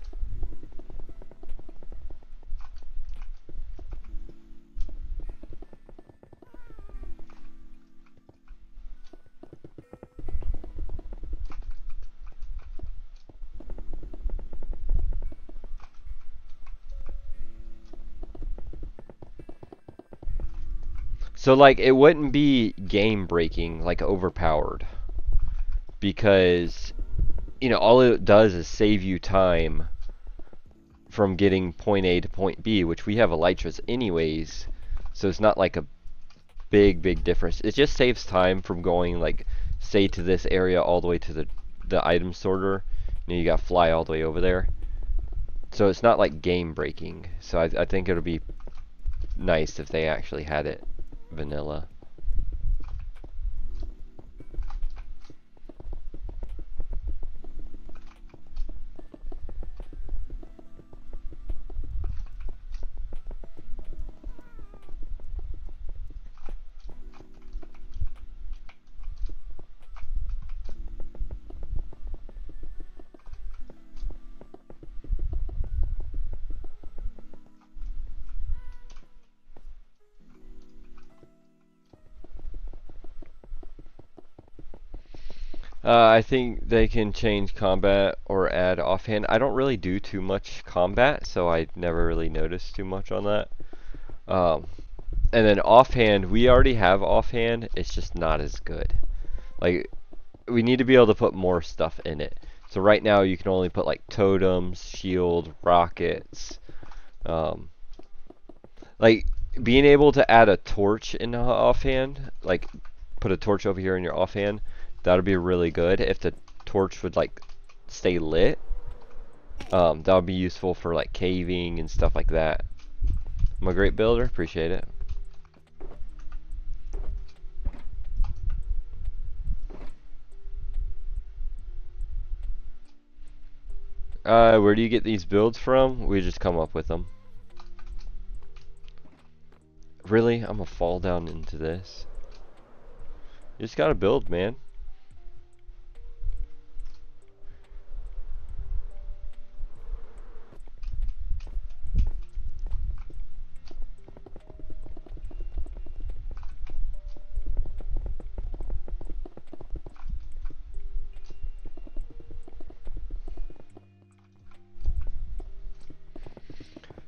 So like it wouldn't be game breaking, like overpowered, because you know all it does is save you time from getting point A to point B, which we have elytras anyways, so it's not like a big difference. It just saves time from going like say to this area all the way to the item sorter. You know, you gotta fly all the way over there. So it's not like game breaking. So I think it'll be nice if they actually had it vanilla. I think they can change combat or add offhand. I don't really do too much combat, so I never really noticed too much on that. And then offhand, we already have offhand, it's just not as good. Like, we need to be able to put more stuff in it. So right now you can only put like totems, shield, rockets. Like, being able to add a torch in offhand, like put a torch over here in your offhand, that would be really good if the torch would like stay lit. That would be useful for like caving and stuff like that. I'm a great builder, appreciate it. Where do you get these builds from? We just come up with them. Really? I'm gonna fall down into this. You just gotta build, man.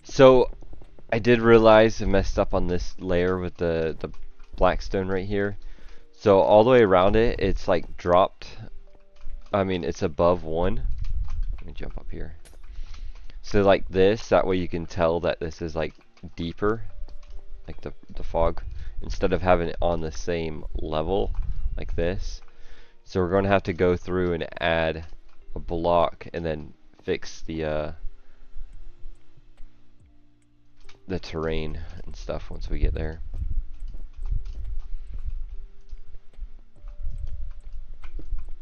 So, I did realize I messed up on this layer with the blackstone right here. So all the way around it, it's like dropped. I mean, it's above 1. Let me jump up here. So like this, that way you can tell that this is like deeper, like the fog, instead of having it on the same level like this. So we're going to have to go through and add a block and then fix the terrain and stuff once we get there.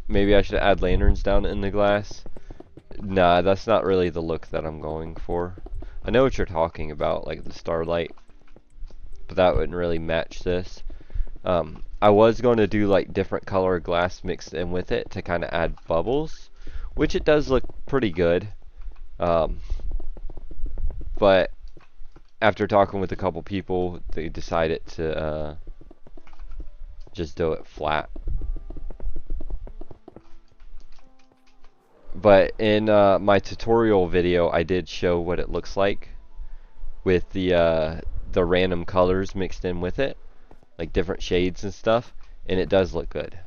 Maybe I should add lanterns down in the glass. Nah, that's not really the look that I'm going for. I know what you're talking about, like the starlight, but that wouldn't really match this. I was going to do like different color glass mixed in with it to kind of add bubbles, which it does look pretty good. But after talking with a couple people, they decided to just do it flat. But in my tutorial video, I did show what it looks like with the the random colors mixed in with it, like different shades and stuff, and it does look good.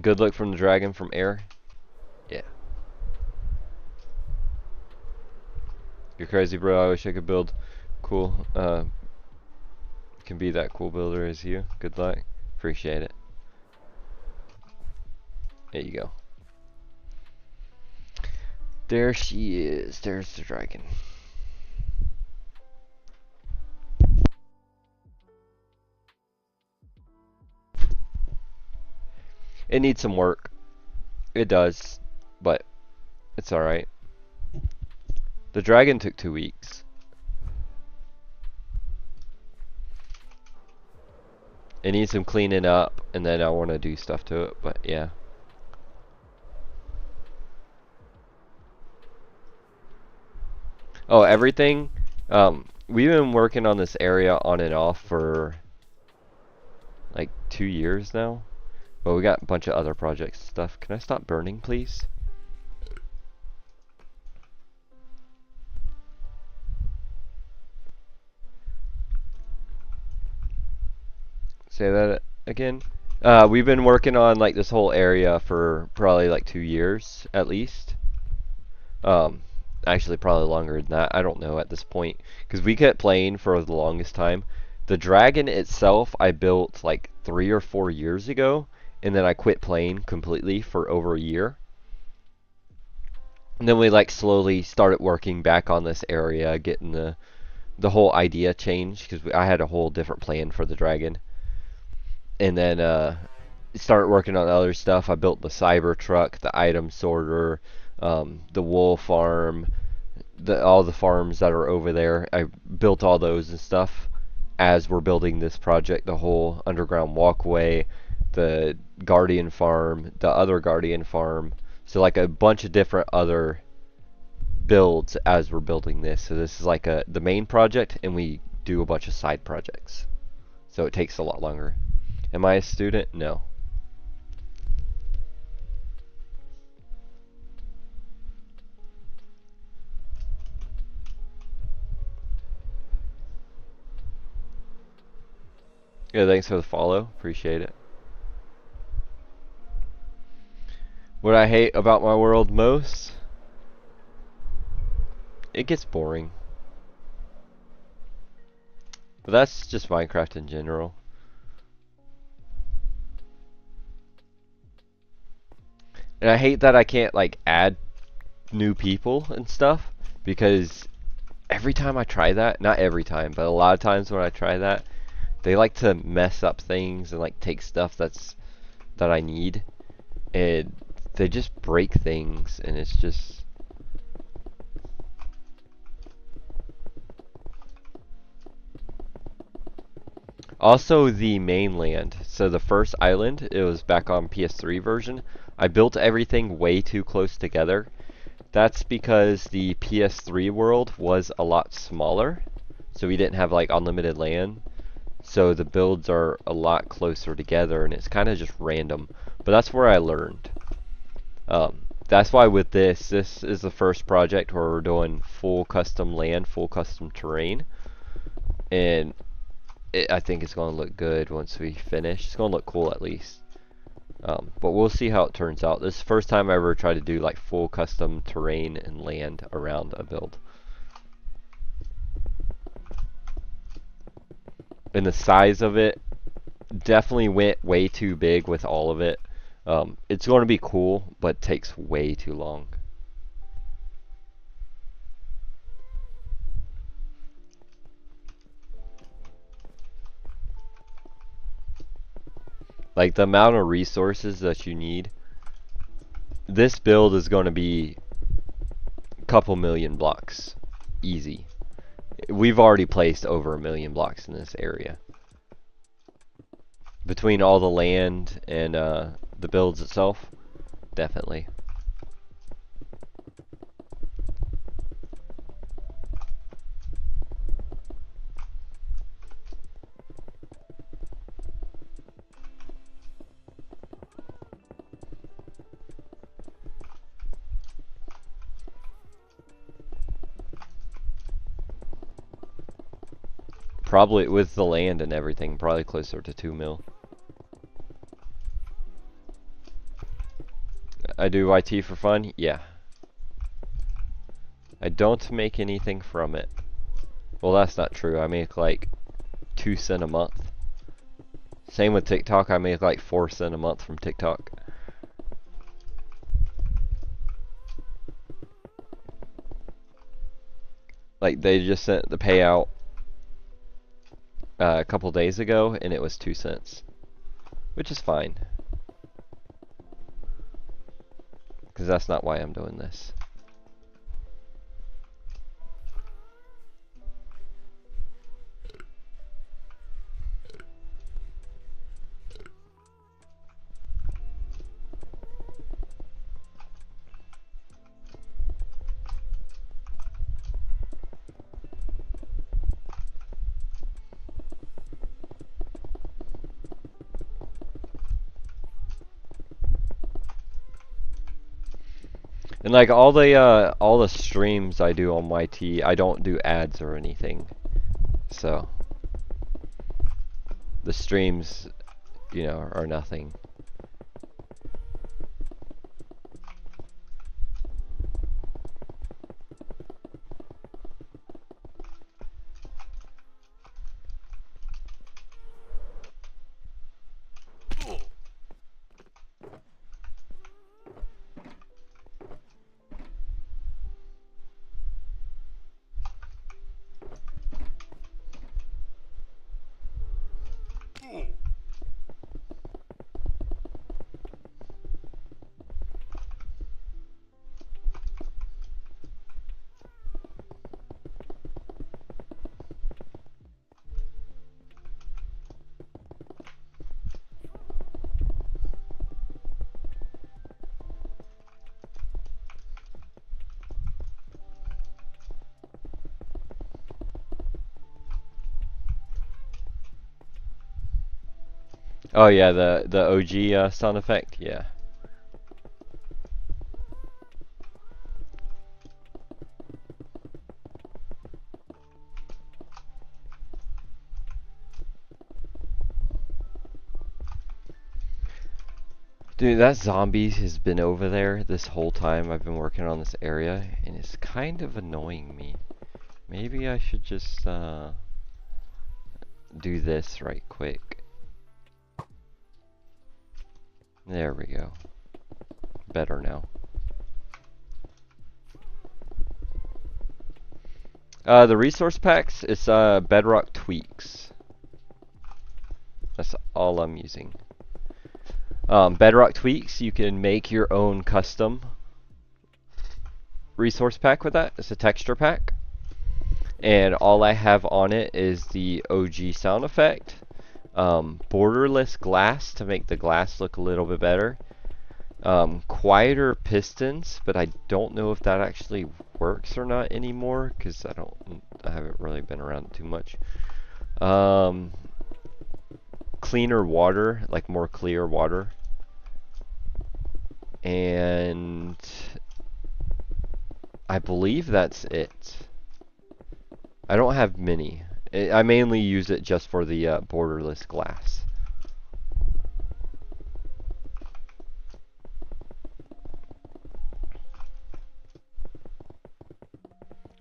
Good look from the dragon from air. Yeah. You're crazy, bro. I wish I could build cool. Can be that cool builder as you. Good luck. Appreciate it. There you go. There she is. There's the dragon. It needs some work. It does, but it's alright. The dragon took 2 weeks. It needs some cleaning up, and then I want to do stuff to it, but yeah. Oh, everything? We've been working on this area on and off for like 2 years now. But we got a bunch of other projects and stuff. Can I stop burning, please? Say that again. We've been working on like this whole area for probably like 2 years at least. Actually probably longer than that. I don't know at this point, because we kept playing for the longest time. The dragon itself I built like 3 or 4 years ago, and then I quit playing completely for over a year. And then we like slowly started working back on this area, getting the whole idea changed, because I had a whole different plan for the dragon. And then started working on other stuff. I built the Cybertruck, the item sorter, the wool farm, all the farms that are over there. I built all those and stuff as we're building this project, the whole underground walkway, the Guardian farm, the other Guardian farm. So like a bunch of different other builds as we're building this. So this is like the main project, and we do a bunch of side projects. So it takes a lot longer. Am I a student? No. Yeah, thanks for the follow. Appreciate it. What I hate about my world most? It gets boring. But that's just Minecraft in general. And I hate that I can't like add new people and stuff, because every time I try that, not every time, but a lot of times when I try that, they like to mess up things and like take stuff that I need, and they just break things, and it's just also the mainland. So the first island, it was back on PS3 version. I built everything way too close together. That's because the PS3 world was a lot smaller, so we didn't have like unlimited land. So the builds are a lot closer together, and it's kind of just random. But that's where I learned. That's why with this is the first project where we're doing full custom land, full custom terrain. And I think it's going to look good once we finish. It's going to look cool at least. But we'll see how it turns out. This is the first time I ever tried to do like full custom terrain and land around a build. And the size of it definitely went way too big with all of it. It's going to be cool, but takes way too long. Like the amount of resources that you need. This build is going to be a couple million blocks. Easy. We've already placed over 1 million blocks in this area. Between all the land and the builds itself, definitely. Probably with the land and everything, probably closer to 2 mil. I do YT for fun? Yeah. I don't make anything from it. Well, that's not true. I make like 2 cents a month. Same with TikTok. I make like 4 cents a month from TikTok. Like they just sent the payout a couple days ago, and it was 2 cents, which is fine, because that's not why I'm doing this. And like all the streams I do on YT, I don't do ads or anything. So the streams, you know, are nothing. Oh yeah, the OG sound effect, yeah. Dude, that zombie has been over there this whole time I've been working on this area, and it's kind of annoying me. Maybe I should just do this right quick. There we go. Better now. The resource packs, it's Bedrock Tweaks. That's all I'm using. Bedrock Tweaks, you can make your own custom resource pack with that. It's a texture pack. And all I have on it is the OG sound effect. Borderless glass to make the glass look a little bit better. Quieter pistons, but I don't know if that actually works or not anymore, because I haven't really been around too much. Cleaner water, like more clear water. And I believe that's it. I don't have many. I mainly use it just for the borderless glass.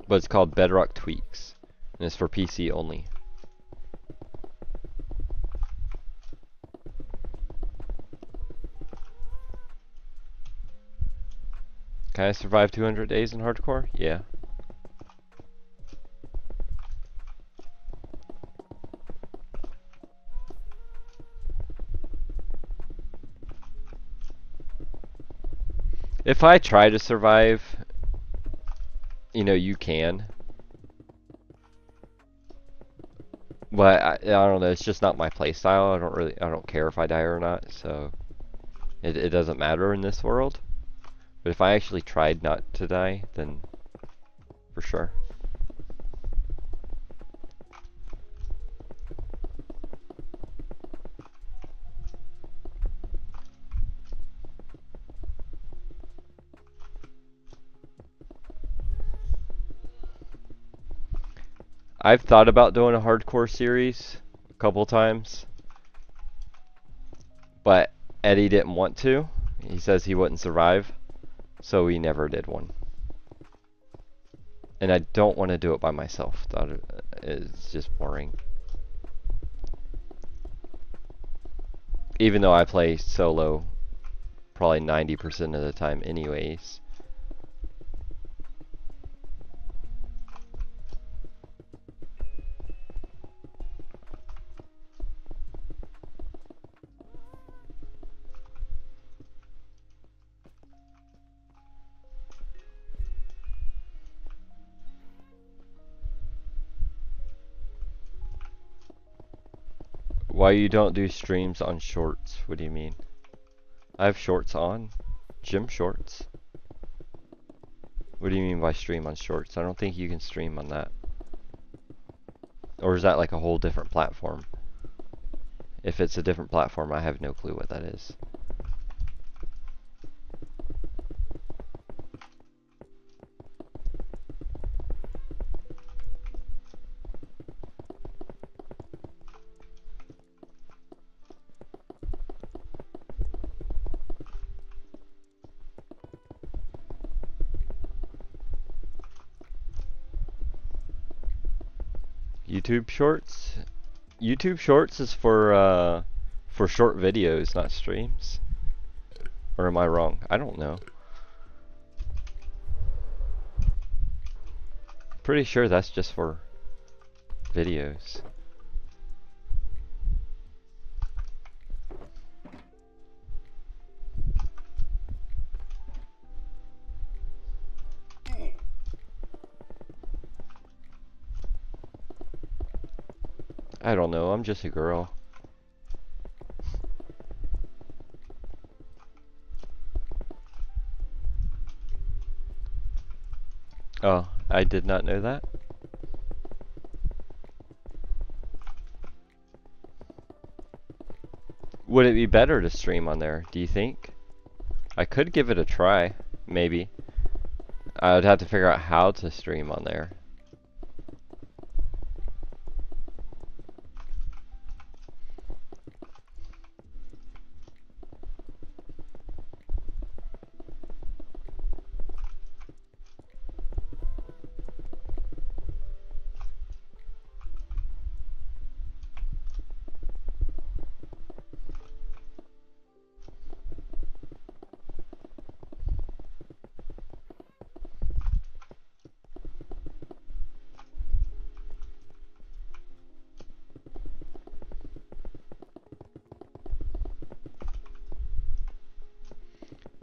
But it's called Bedrock Tweaks, and it's for PC only. Can I survive 200 days in hardcore? Yeah. If I try to survive, you know, you can. But I don't know, it's just not my playstyle. I don't care if I die or not, so it doesn't matter in this world. But if I actually tried not to die, then for sure. I've thought about doing a hardcore series a couple times, but Eddie didn't want to. He says he wouldn't survive, so we never did one. And I don't want to do it by myself. That is just boring. Even though I play solo probably 90% of the time anyways. Why you don't do streams on shorts? What do you mean? I have shorts on. Gym shorts. What do you mean by stream on shorts? I don't think you can stream on that. Or is that like a whole different platform? If it's a different platform, I have no clue what that is. YouTube Shorts? YouTube Shorts is for short videos, not streams. Or am I wrong? I don't know. Pretty sure that's just for videos. I don't know, I'm just a girl. Oh, I did not know that. Would it be better to stream on there, do you think? I could give it a try, maybe. I would have to figure out how to stream on there.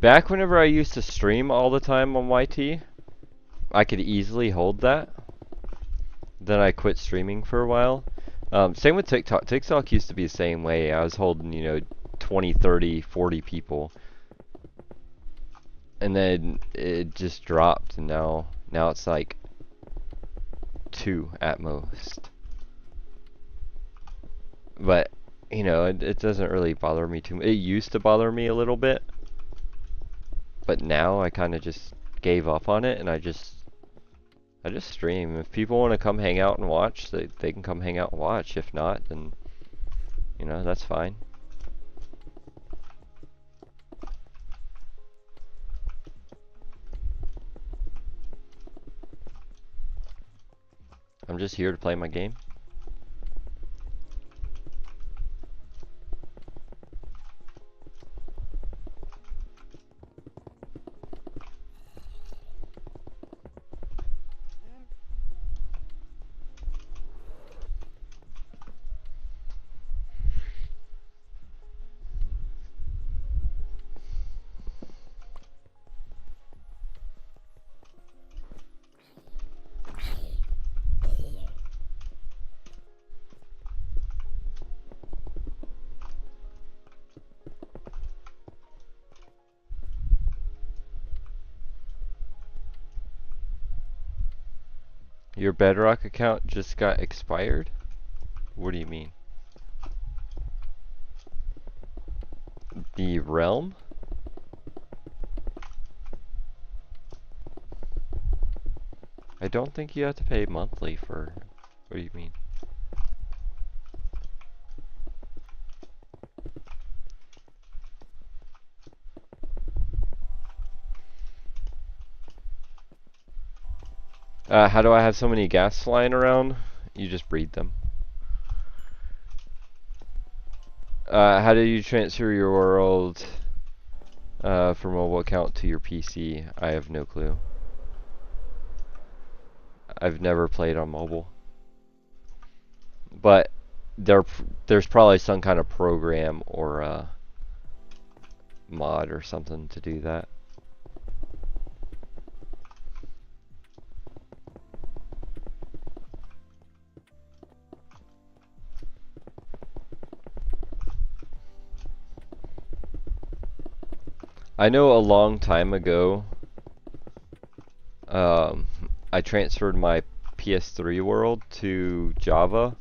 Back whenever I used to stream all the time on YT, I could easily hold that. Then I quit streaming for a while. Same with TikTok. TikTok used to be the same way. I was holding, you know, 20, 30, 40 people. And then it just dropped, and now it's like 2 at most. But, you know, it doesn't really bother me too much. It used to bother me a little bit. But now I kind of just gave up on it, and I just stream. If people want to come hang out and watch, they can come hang out and watch. If not, then, you know, that's fine. I'm just here to play my game. Your Bedrock account just got expired? What do you mean? The Realm? I don't think you have to pay monthly for What do you mean? How do I have so many gas flying around? You just breed them. How do you transfer your world from mobile account to your PC? I have no clue. I've never played on mobile. But there's probably some kind of program or mod or something to do that. I know a long time ago, I transferred my PS3 world to Java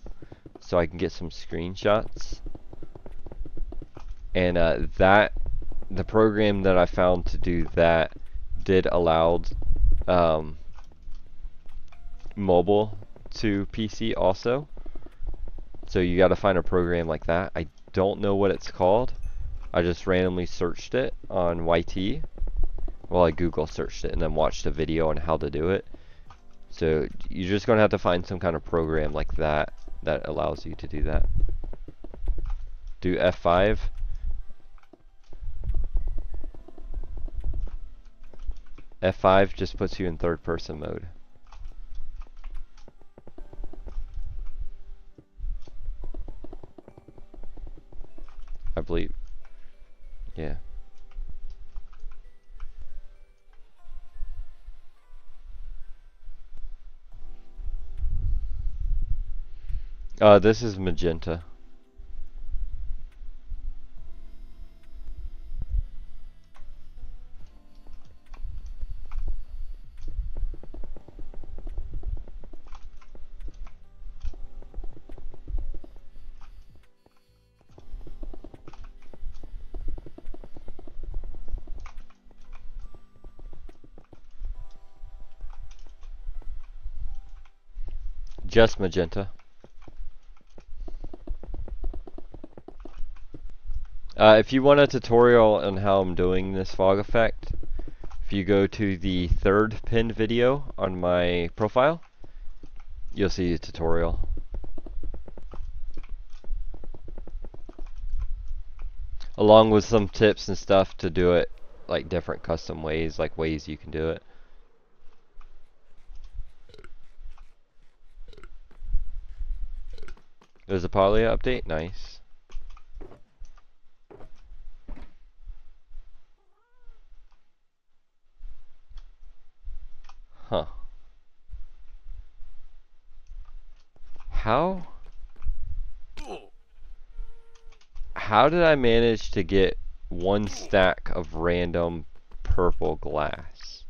so I can get some screenshots. And the program that I found to do that did allow mobile to PC also. So you got to find a program like that. I don't know what it's called. I just randomly searched it on YT. Well, I Google searched it and then watched a video on how to do it. So you're just going to have to find some kind of program like that that allows you to do that. Do F5. F5 just puts you in third person mode. I believe. Yeah. This is magenta. Just magenta. If you want a tutorial on how I'm doing this fog effect, if you go to the third pinned video on my profile, you'll see a tutorial. Along with some tips and stuff to do it like different custom ways, like ways you can do it. There's a poly update, nice. Huh. How did I manage to get one stack of random purple glass?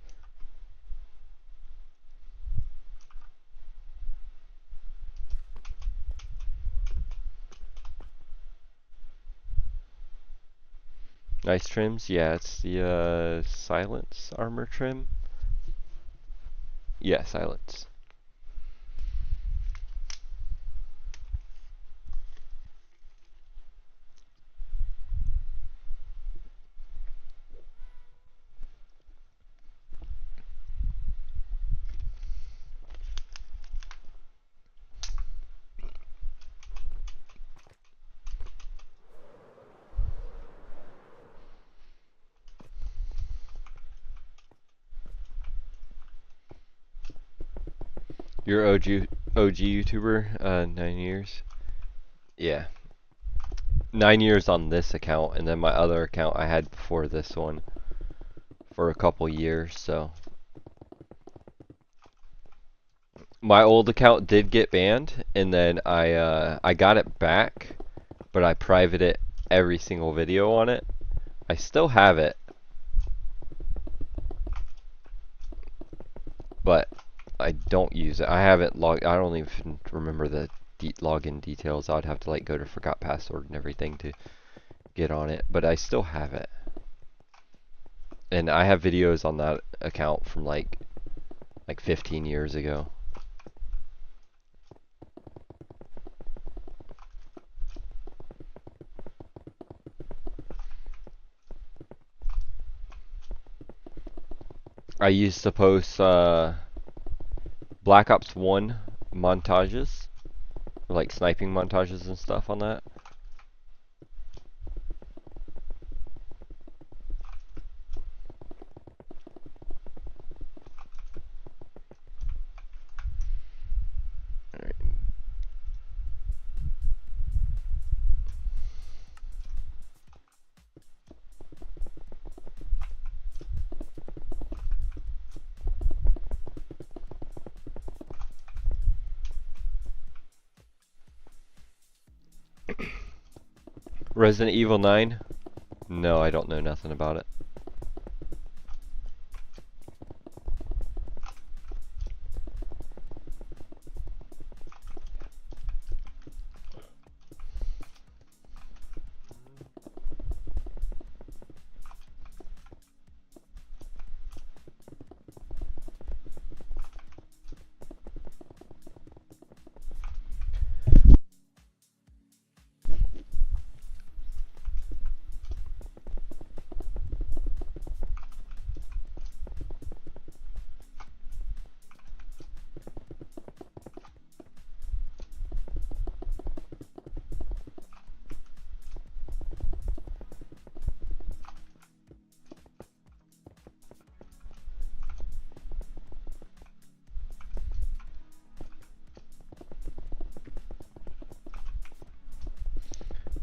Nice trims, yeah, it's the silence armor trim. Yeah, silence. You're OG YouTuber, 9 years. Yeah. 9 years on this account, and then my other account I had before this one for a couple years, so. My old account did get banned, and then I got it back, but I privated every single video on it. I still have it, but I don't use it. I haven't logged. I don't even remember the login details. I'd have to like go to forgot password and everything to get on it, but I still have it. And I have videos on that account from like 15 years ago. I used to post Black Ops 1 montages, like sniping montages and stuff on that. Resident Evil 9? No, I don't know nothing about it.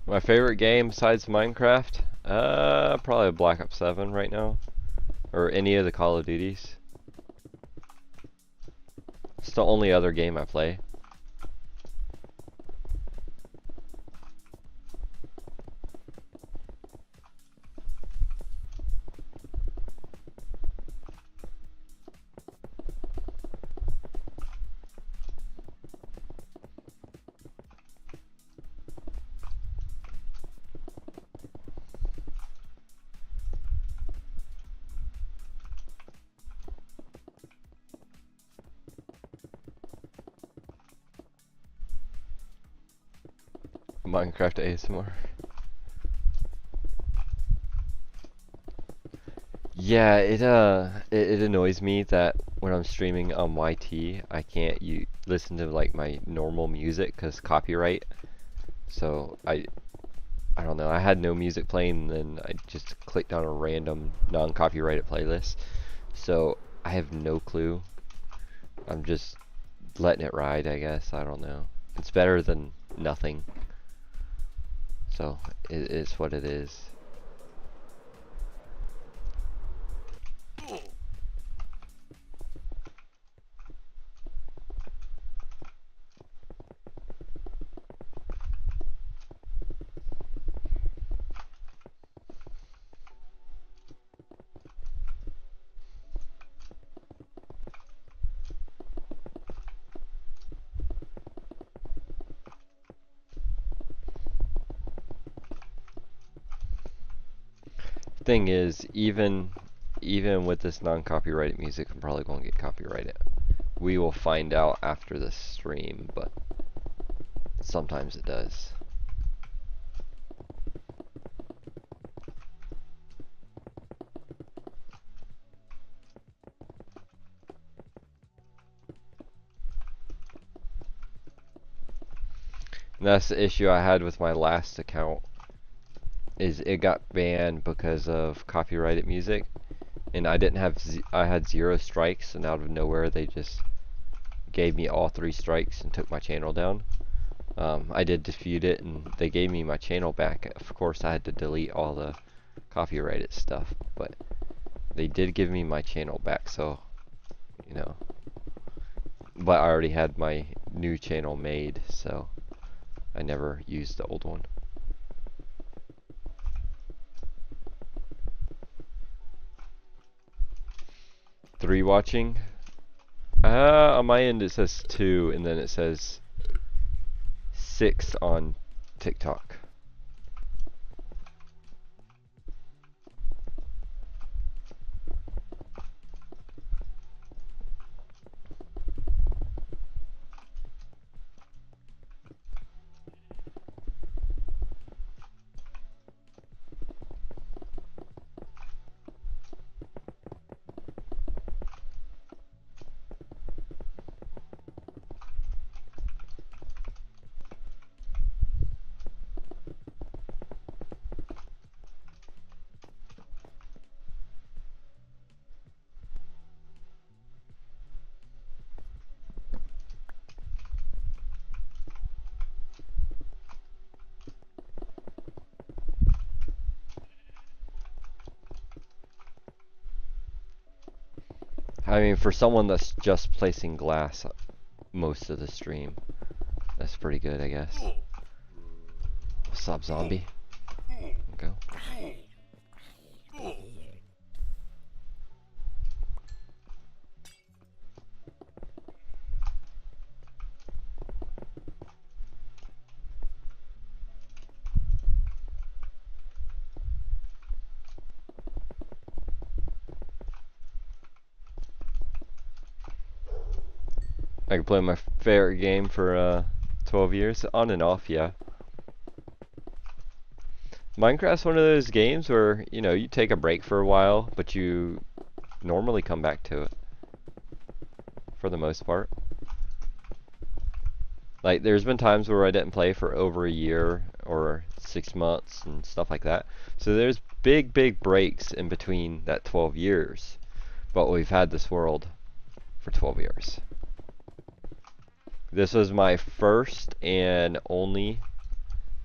My favorite game besides Minecraft? Probably Black Ops 7 right now. Or any of the Call of Duties. It's the only other game I play. Minecraft ASMR. Yeah, it annoys me that when I'm streaming on YT, I can't listen to like my normal music because copyright. So I don't know. I had no music playing, and then I just clicked on a random non-copyrighted playlist. So I have no clue. I'm just letting it ride, I guess. I don't know. It's better than nothing. So it is what it is. Thing is, even with this non-copyrighted music, I'm probably going to get copyrighted. We will find out after the stream, but sometimes it does. And that's the issue I had with my last account, is it got banned because of copyrighted music, and I didn't have I had 0 strikes, and out of nowhere they just gave me all 3 strikes and took my channel down. I did dispute it, and they gave me my channel back. Of course, I had to delete all the copyrighted stuff, but they did give me my channel back, so, you know. But I already had my new channel made, so I never used the old one. Three watching? On my end it says 2, and then it says 6 on TikTok. I mean, for someone that's just placing glass most of the stream, that's pretty good, I guess. What's up, zombie? Go. I can play my favorite game for 12 years, on and off, yeah. Minecraft's one of those games where, you know, you take a break for a while, but you normally come back to it, for the most part. Like, there's been times where I didn't play for over a year, or 6 months, and stuff like that. So there's big, big breaks in between that 12 years. But we've had this world for 12 years. This was my first and only,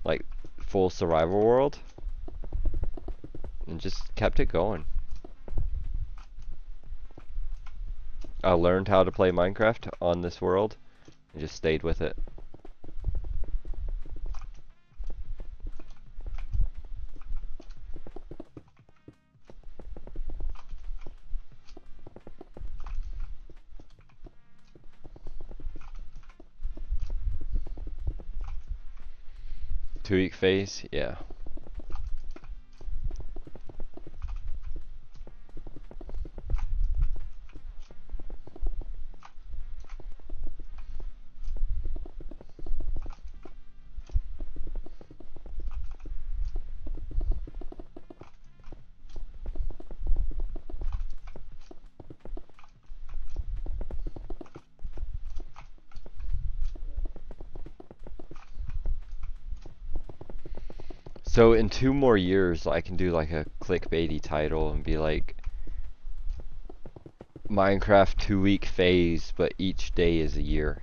like, full survival world. And just kept it going. I learned how to play Minecraft on this world and just stayed with it. Two-week phase, yeah. So in 2 more years, I can do like a clickbaity title and be like, Minecraft 2-week phase, but each day is a year.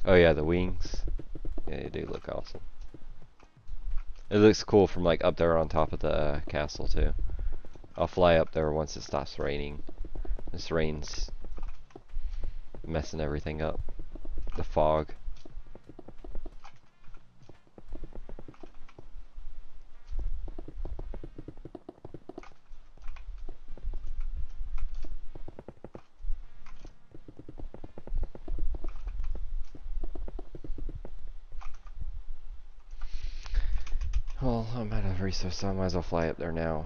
Oh yeah, the wings. Yeah, they do look awesome. It looks cool from like up there on top of the castle too. I'll fly up there once it stops raining. This rain's messing everything up. The fog. Well, I'm out of resource, so I might as well fly up there now.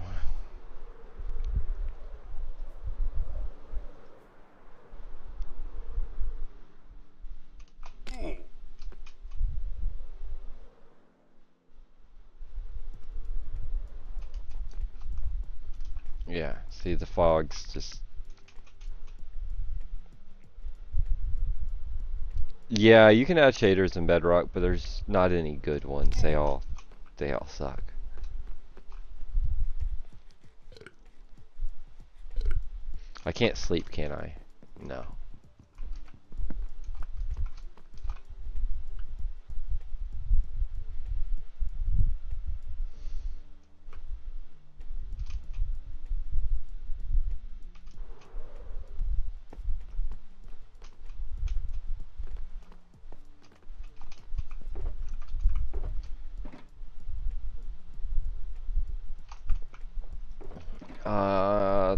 Yeah, see the fog's just... Yeah, you can add shaders in Bedrock, but there's not any good ones. They all suck. I can't sleep, can I? No.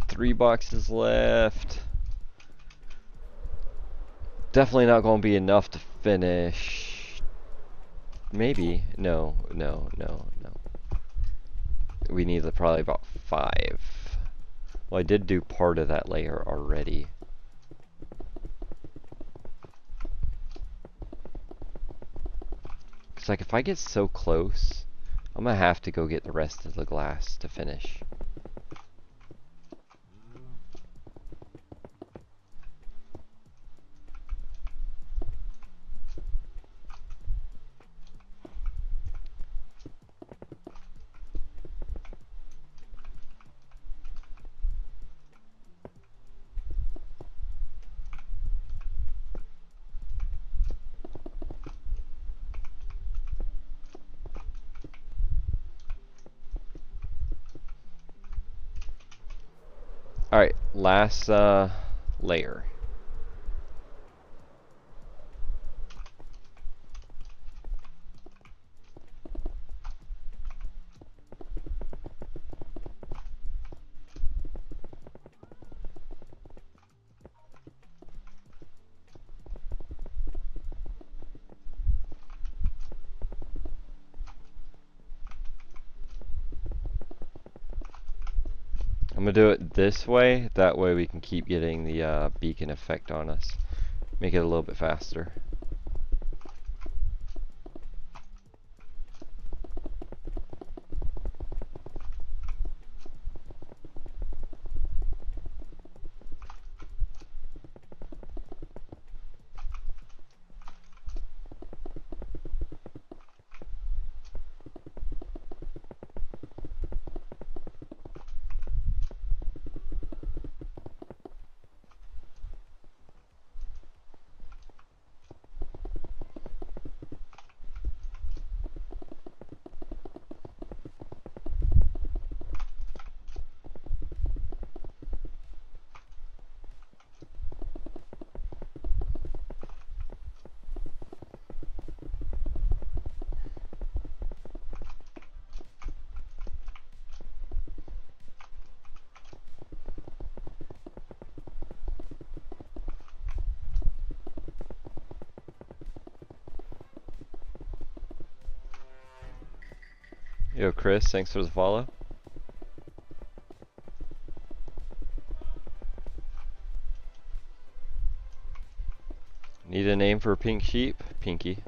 Three boxes left. Definitely not going to be enough to finish. Maybe. No. We need probably about 5. Well, I did do part of that layer already. Cause like if I get so close, I'm gonna have to go get the rest of the glass to finish. Alright, last layer. I'm gonna do it this way, that way we can keep getting the beacon effect on us. Make it a little bit faster. Yo, Chris, thanks for the follow. Need a name for a pink sheep? Pinky.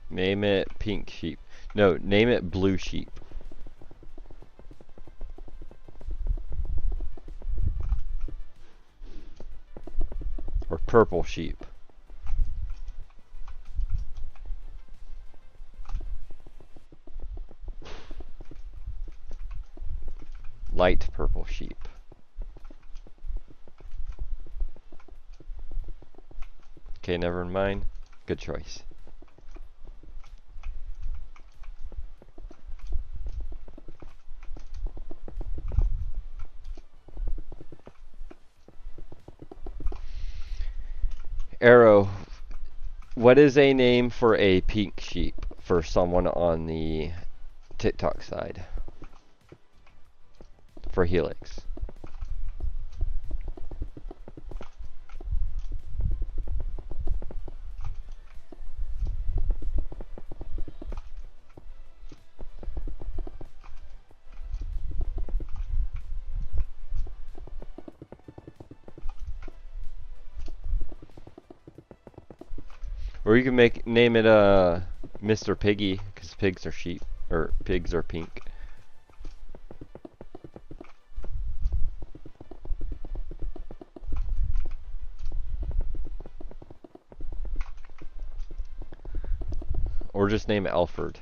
Name it pink sheep. No, name it blue sheep. Or purple sheep. Light purple sheep. Okay, never mind. Good choice. Arrow, what is a name for a pink sheep for someone on the TikTok side? For Helix. Or you can name it Mr. Piggy, because pigs are sheep, or pigs are pink. Or just name it Alfred.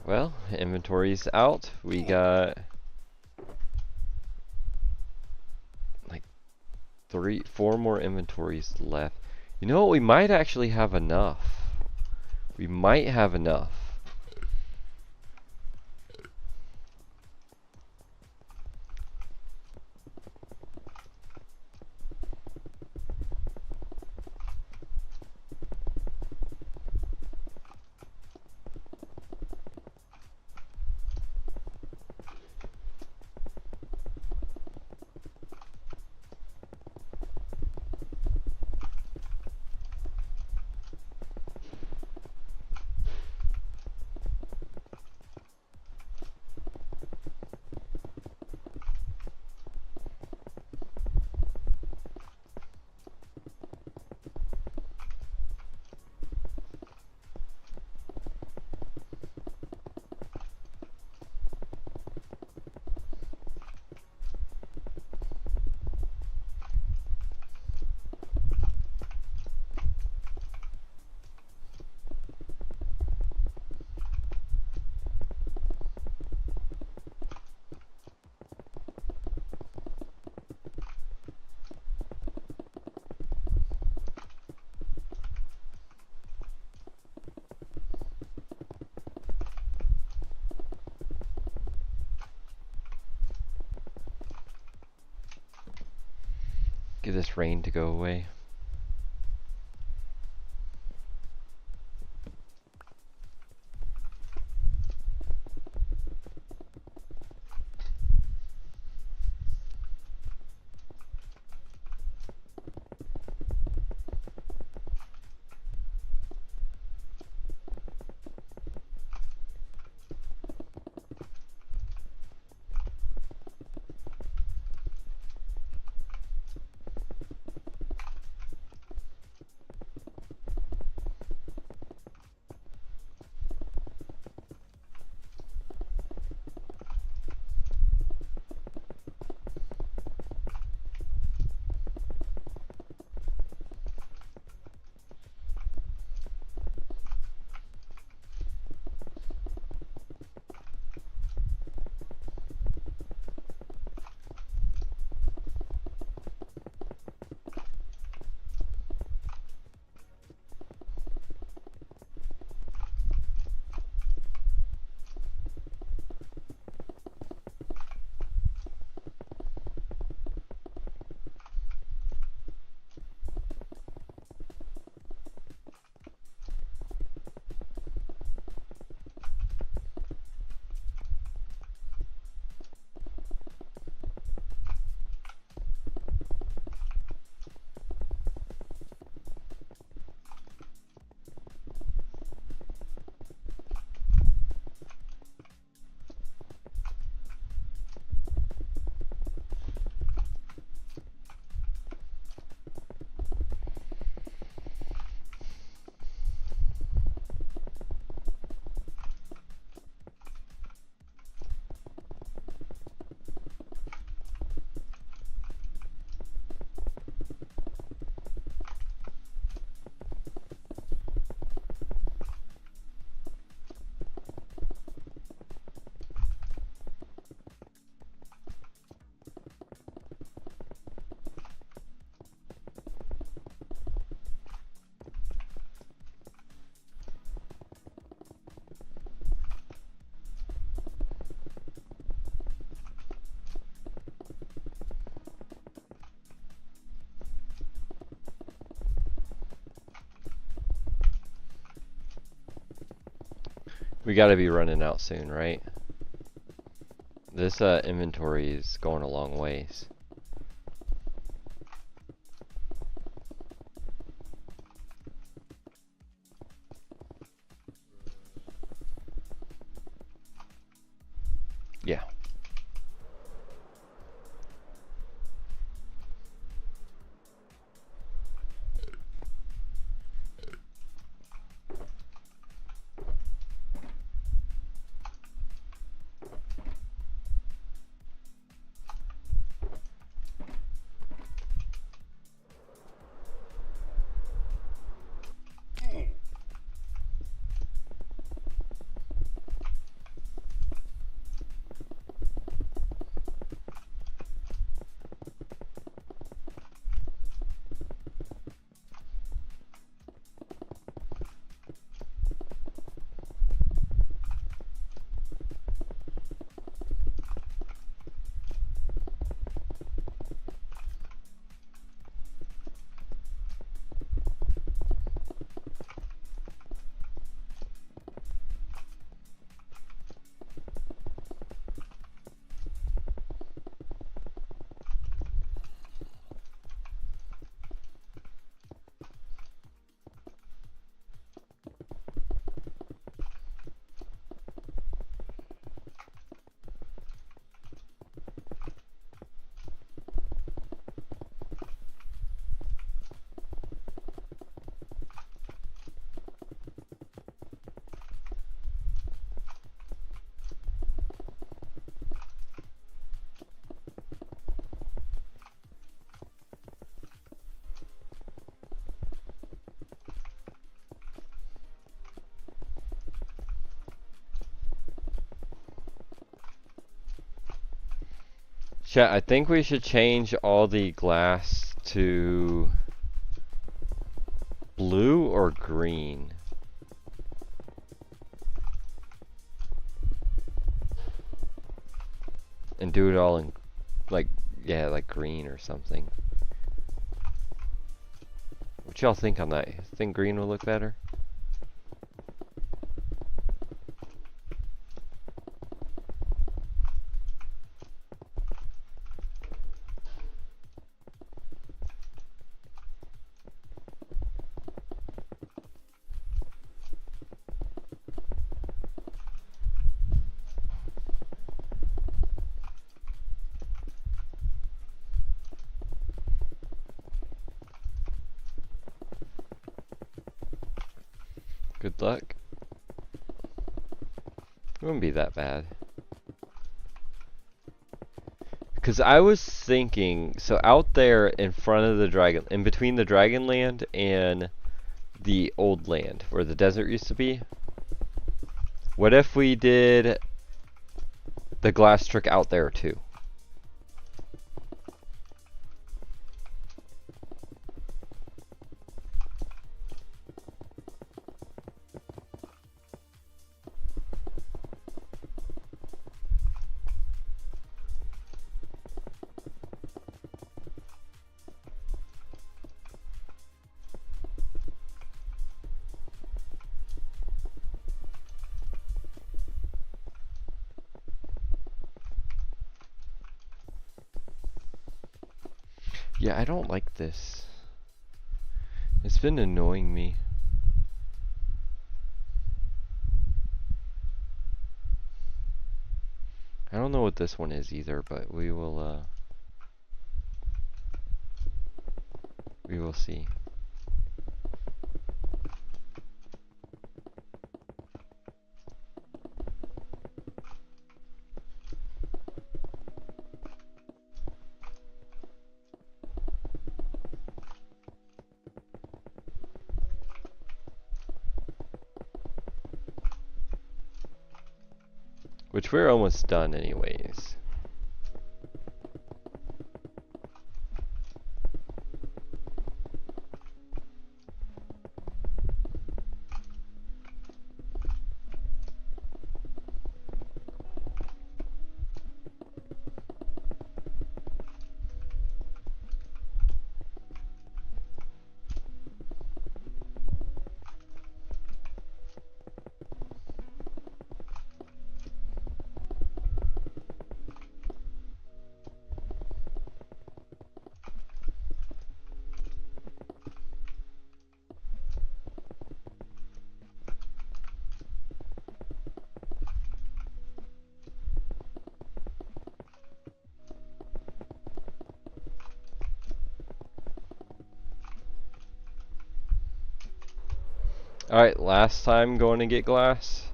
Well, inventory's out. We got like 4 more inventories left. You know what? We might actually have enough. We might have enough. Get this rain to go away. We gotta be running out soon, right? This inventory is going a long ways. Yeah. Chat, I think we should change all the glass to blue or green. And do it all in, like, yeah, like green or something. What y'all think on that? Think green will look better? Good luck. It wouldn't be that bad. Because I was thinking, so out there in front of the dragon, in between the Dragonland and the old land, where the desert used to be, what if we did the glass trick out there too? Yeah, I don't like this. It's been annoying me. I don't know what this one is either, but we will see. Which we're almost done anyways. Alright, last time going to get glass.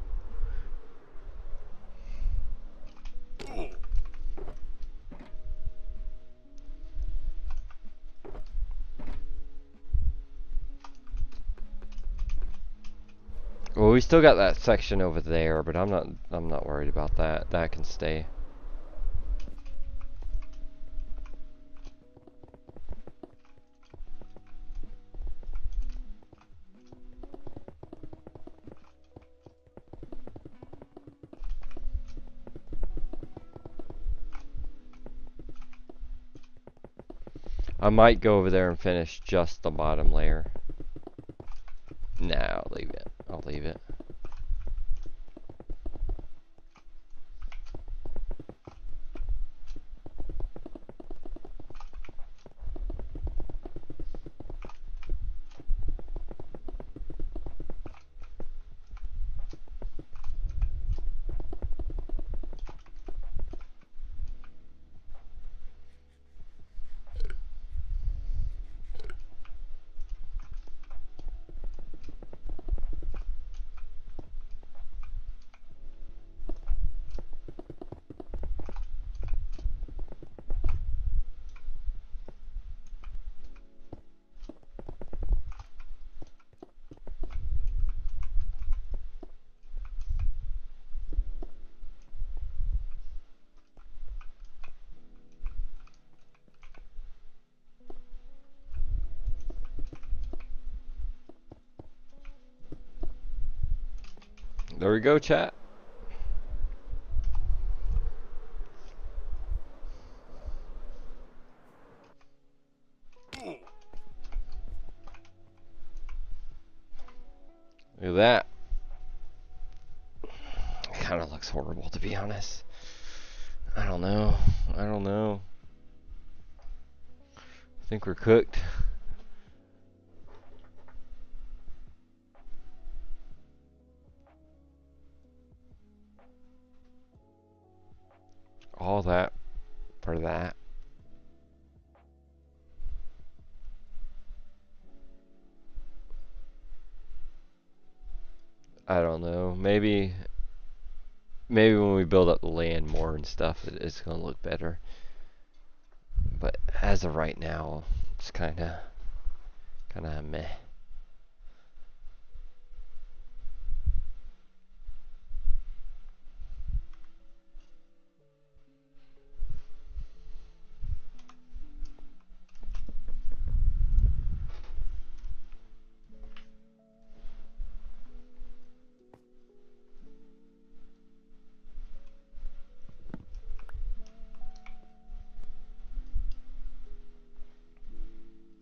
Well, we still got that section over there, but I'm not worried about that. That can stay. I might go over there and finish just the bottom layer. Nah, I'll leave it. I'll leave it. There we go, chat. Look at that. It kind of looks horrible, to be honest. I don't know. I don't know. I think we're cooked. All that for that. I don't know. Maybe when we build up the land more and stuff, it's gonna look better. But as of right now, it's kind of meh.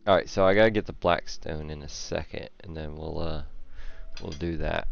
Alright, so I gotta get the blackstone in a second, and then we'll do that.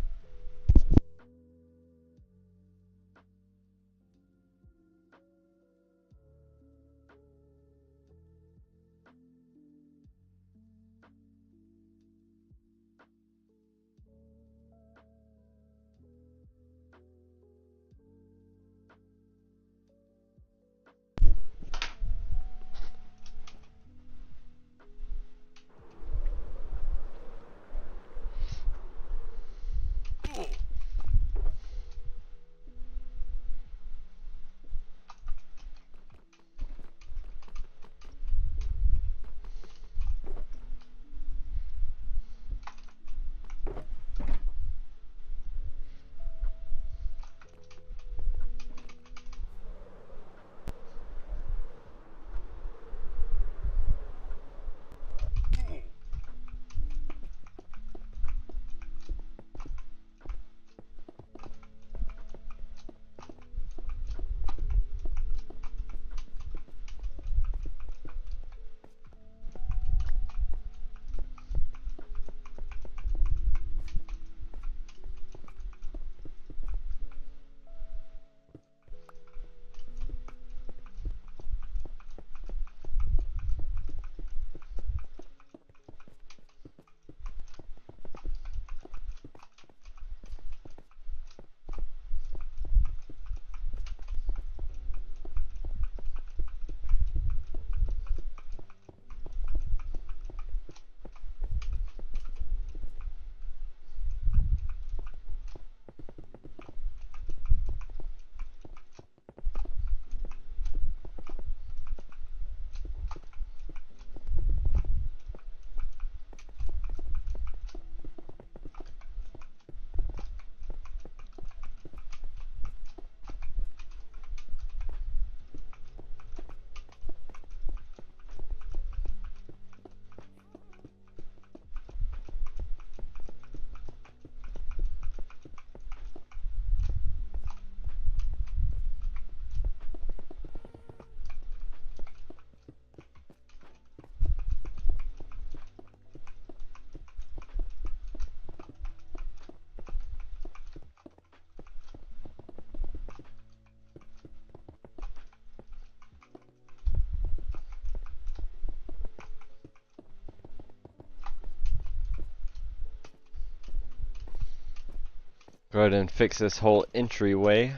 Go ahead and fix this whole entryway.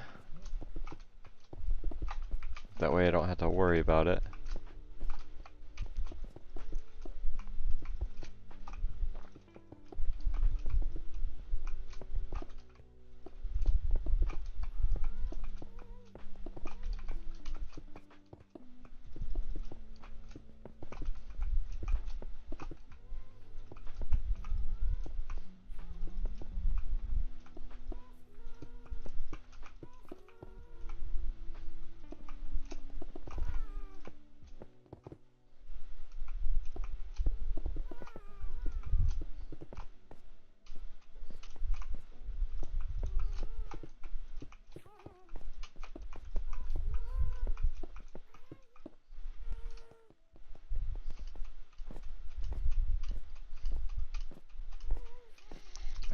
That way I don't have to worry about it.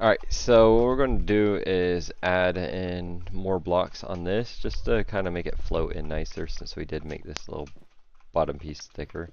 Alright, so what we're going to do is add in more blocks on this just to kind of make it float in nicer, since we did make this little bottom piece thicker.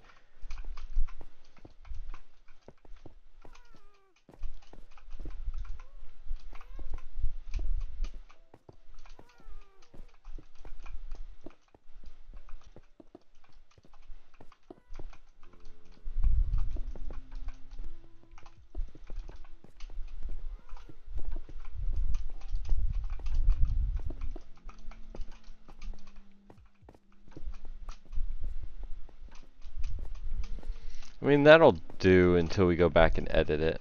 I mean, that'll do until we go back and edit it.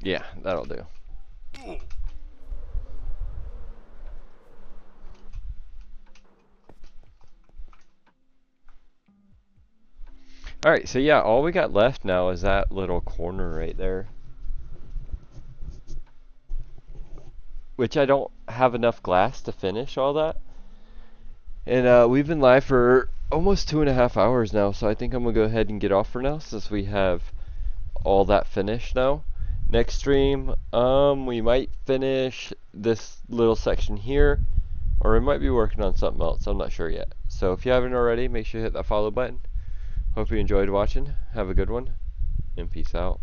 Yeah, that'll do. Alright, so yeah, all we got left now is that little corner right there, which I don't have enough glass to finish all that. And we've been live for almost 2.5 hours now, so I think I'm going to go ahead and get off for now, since we have all that finished now. Next stream, we might finish this little section here, or we might be working on something else. I'm not sure yet. So if you haven't already, make sure you hit that follow button. Hope you enjoyed watching. Have a good one, and peace out.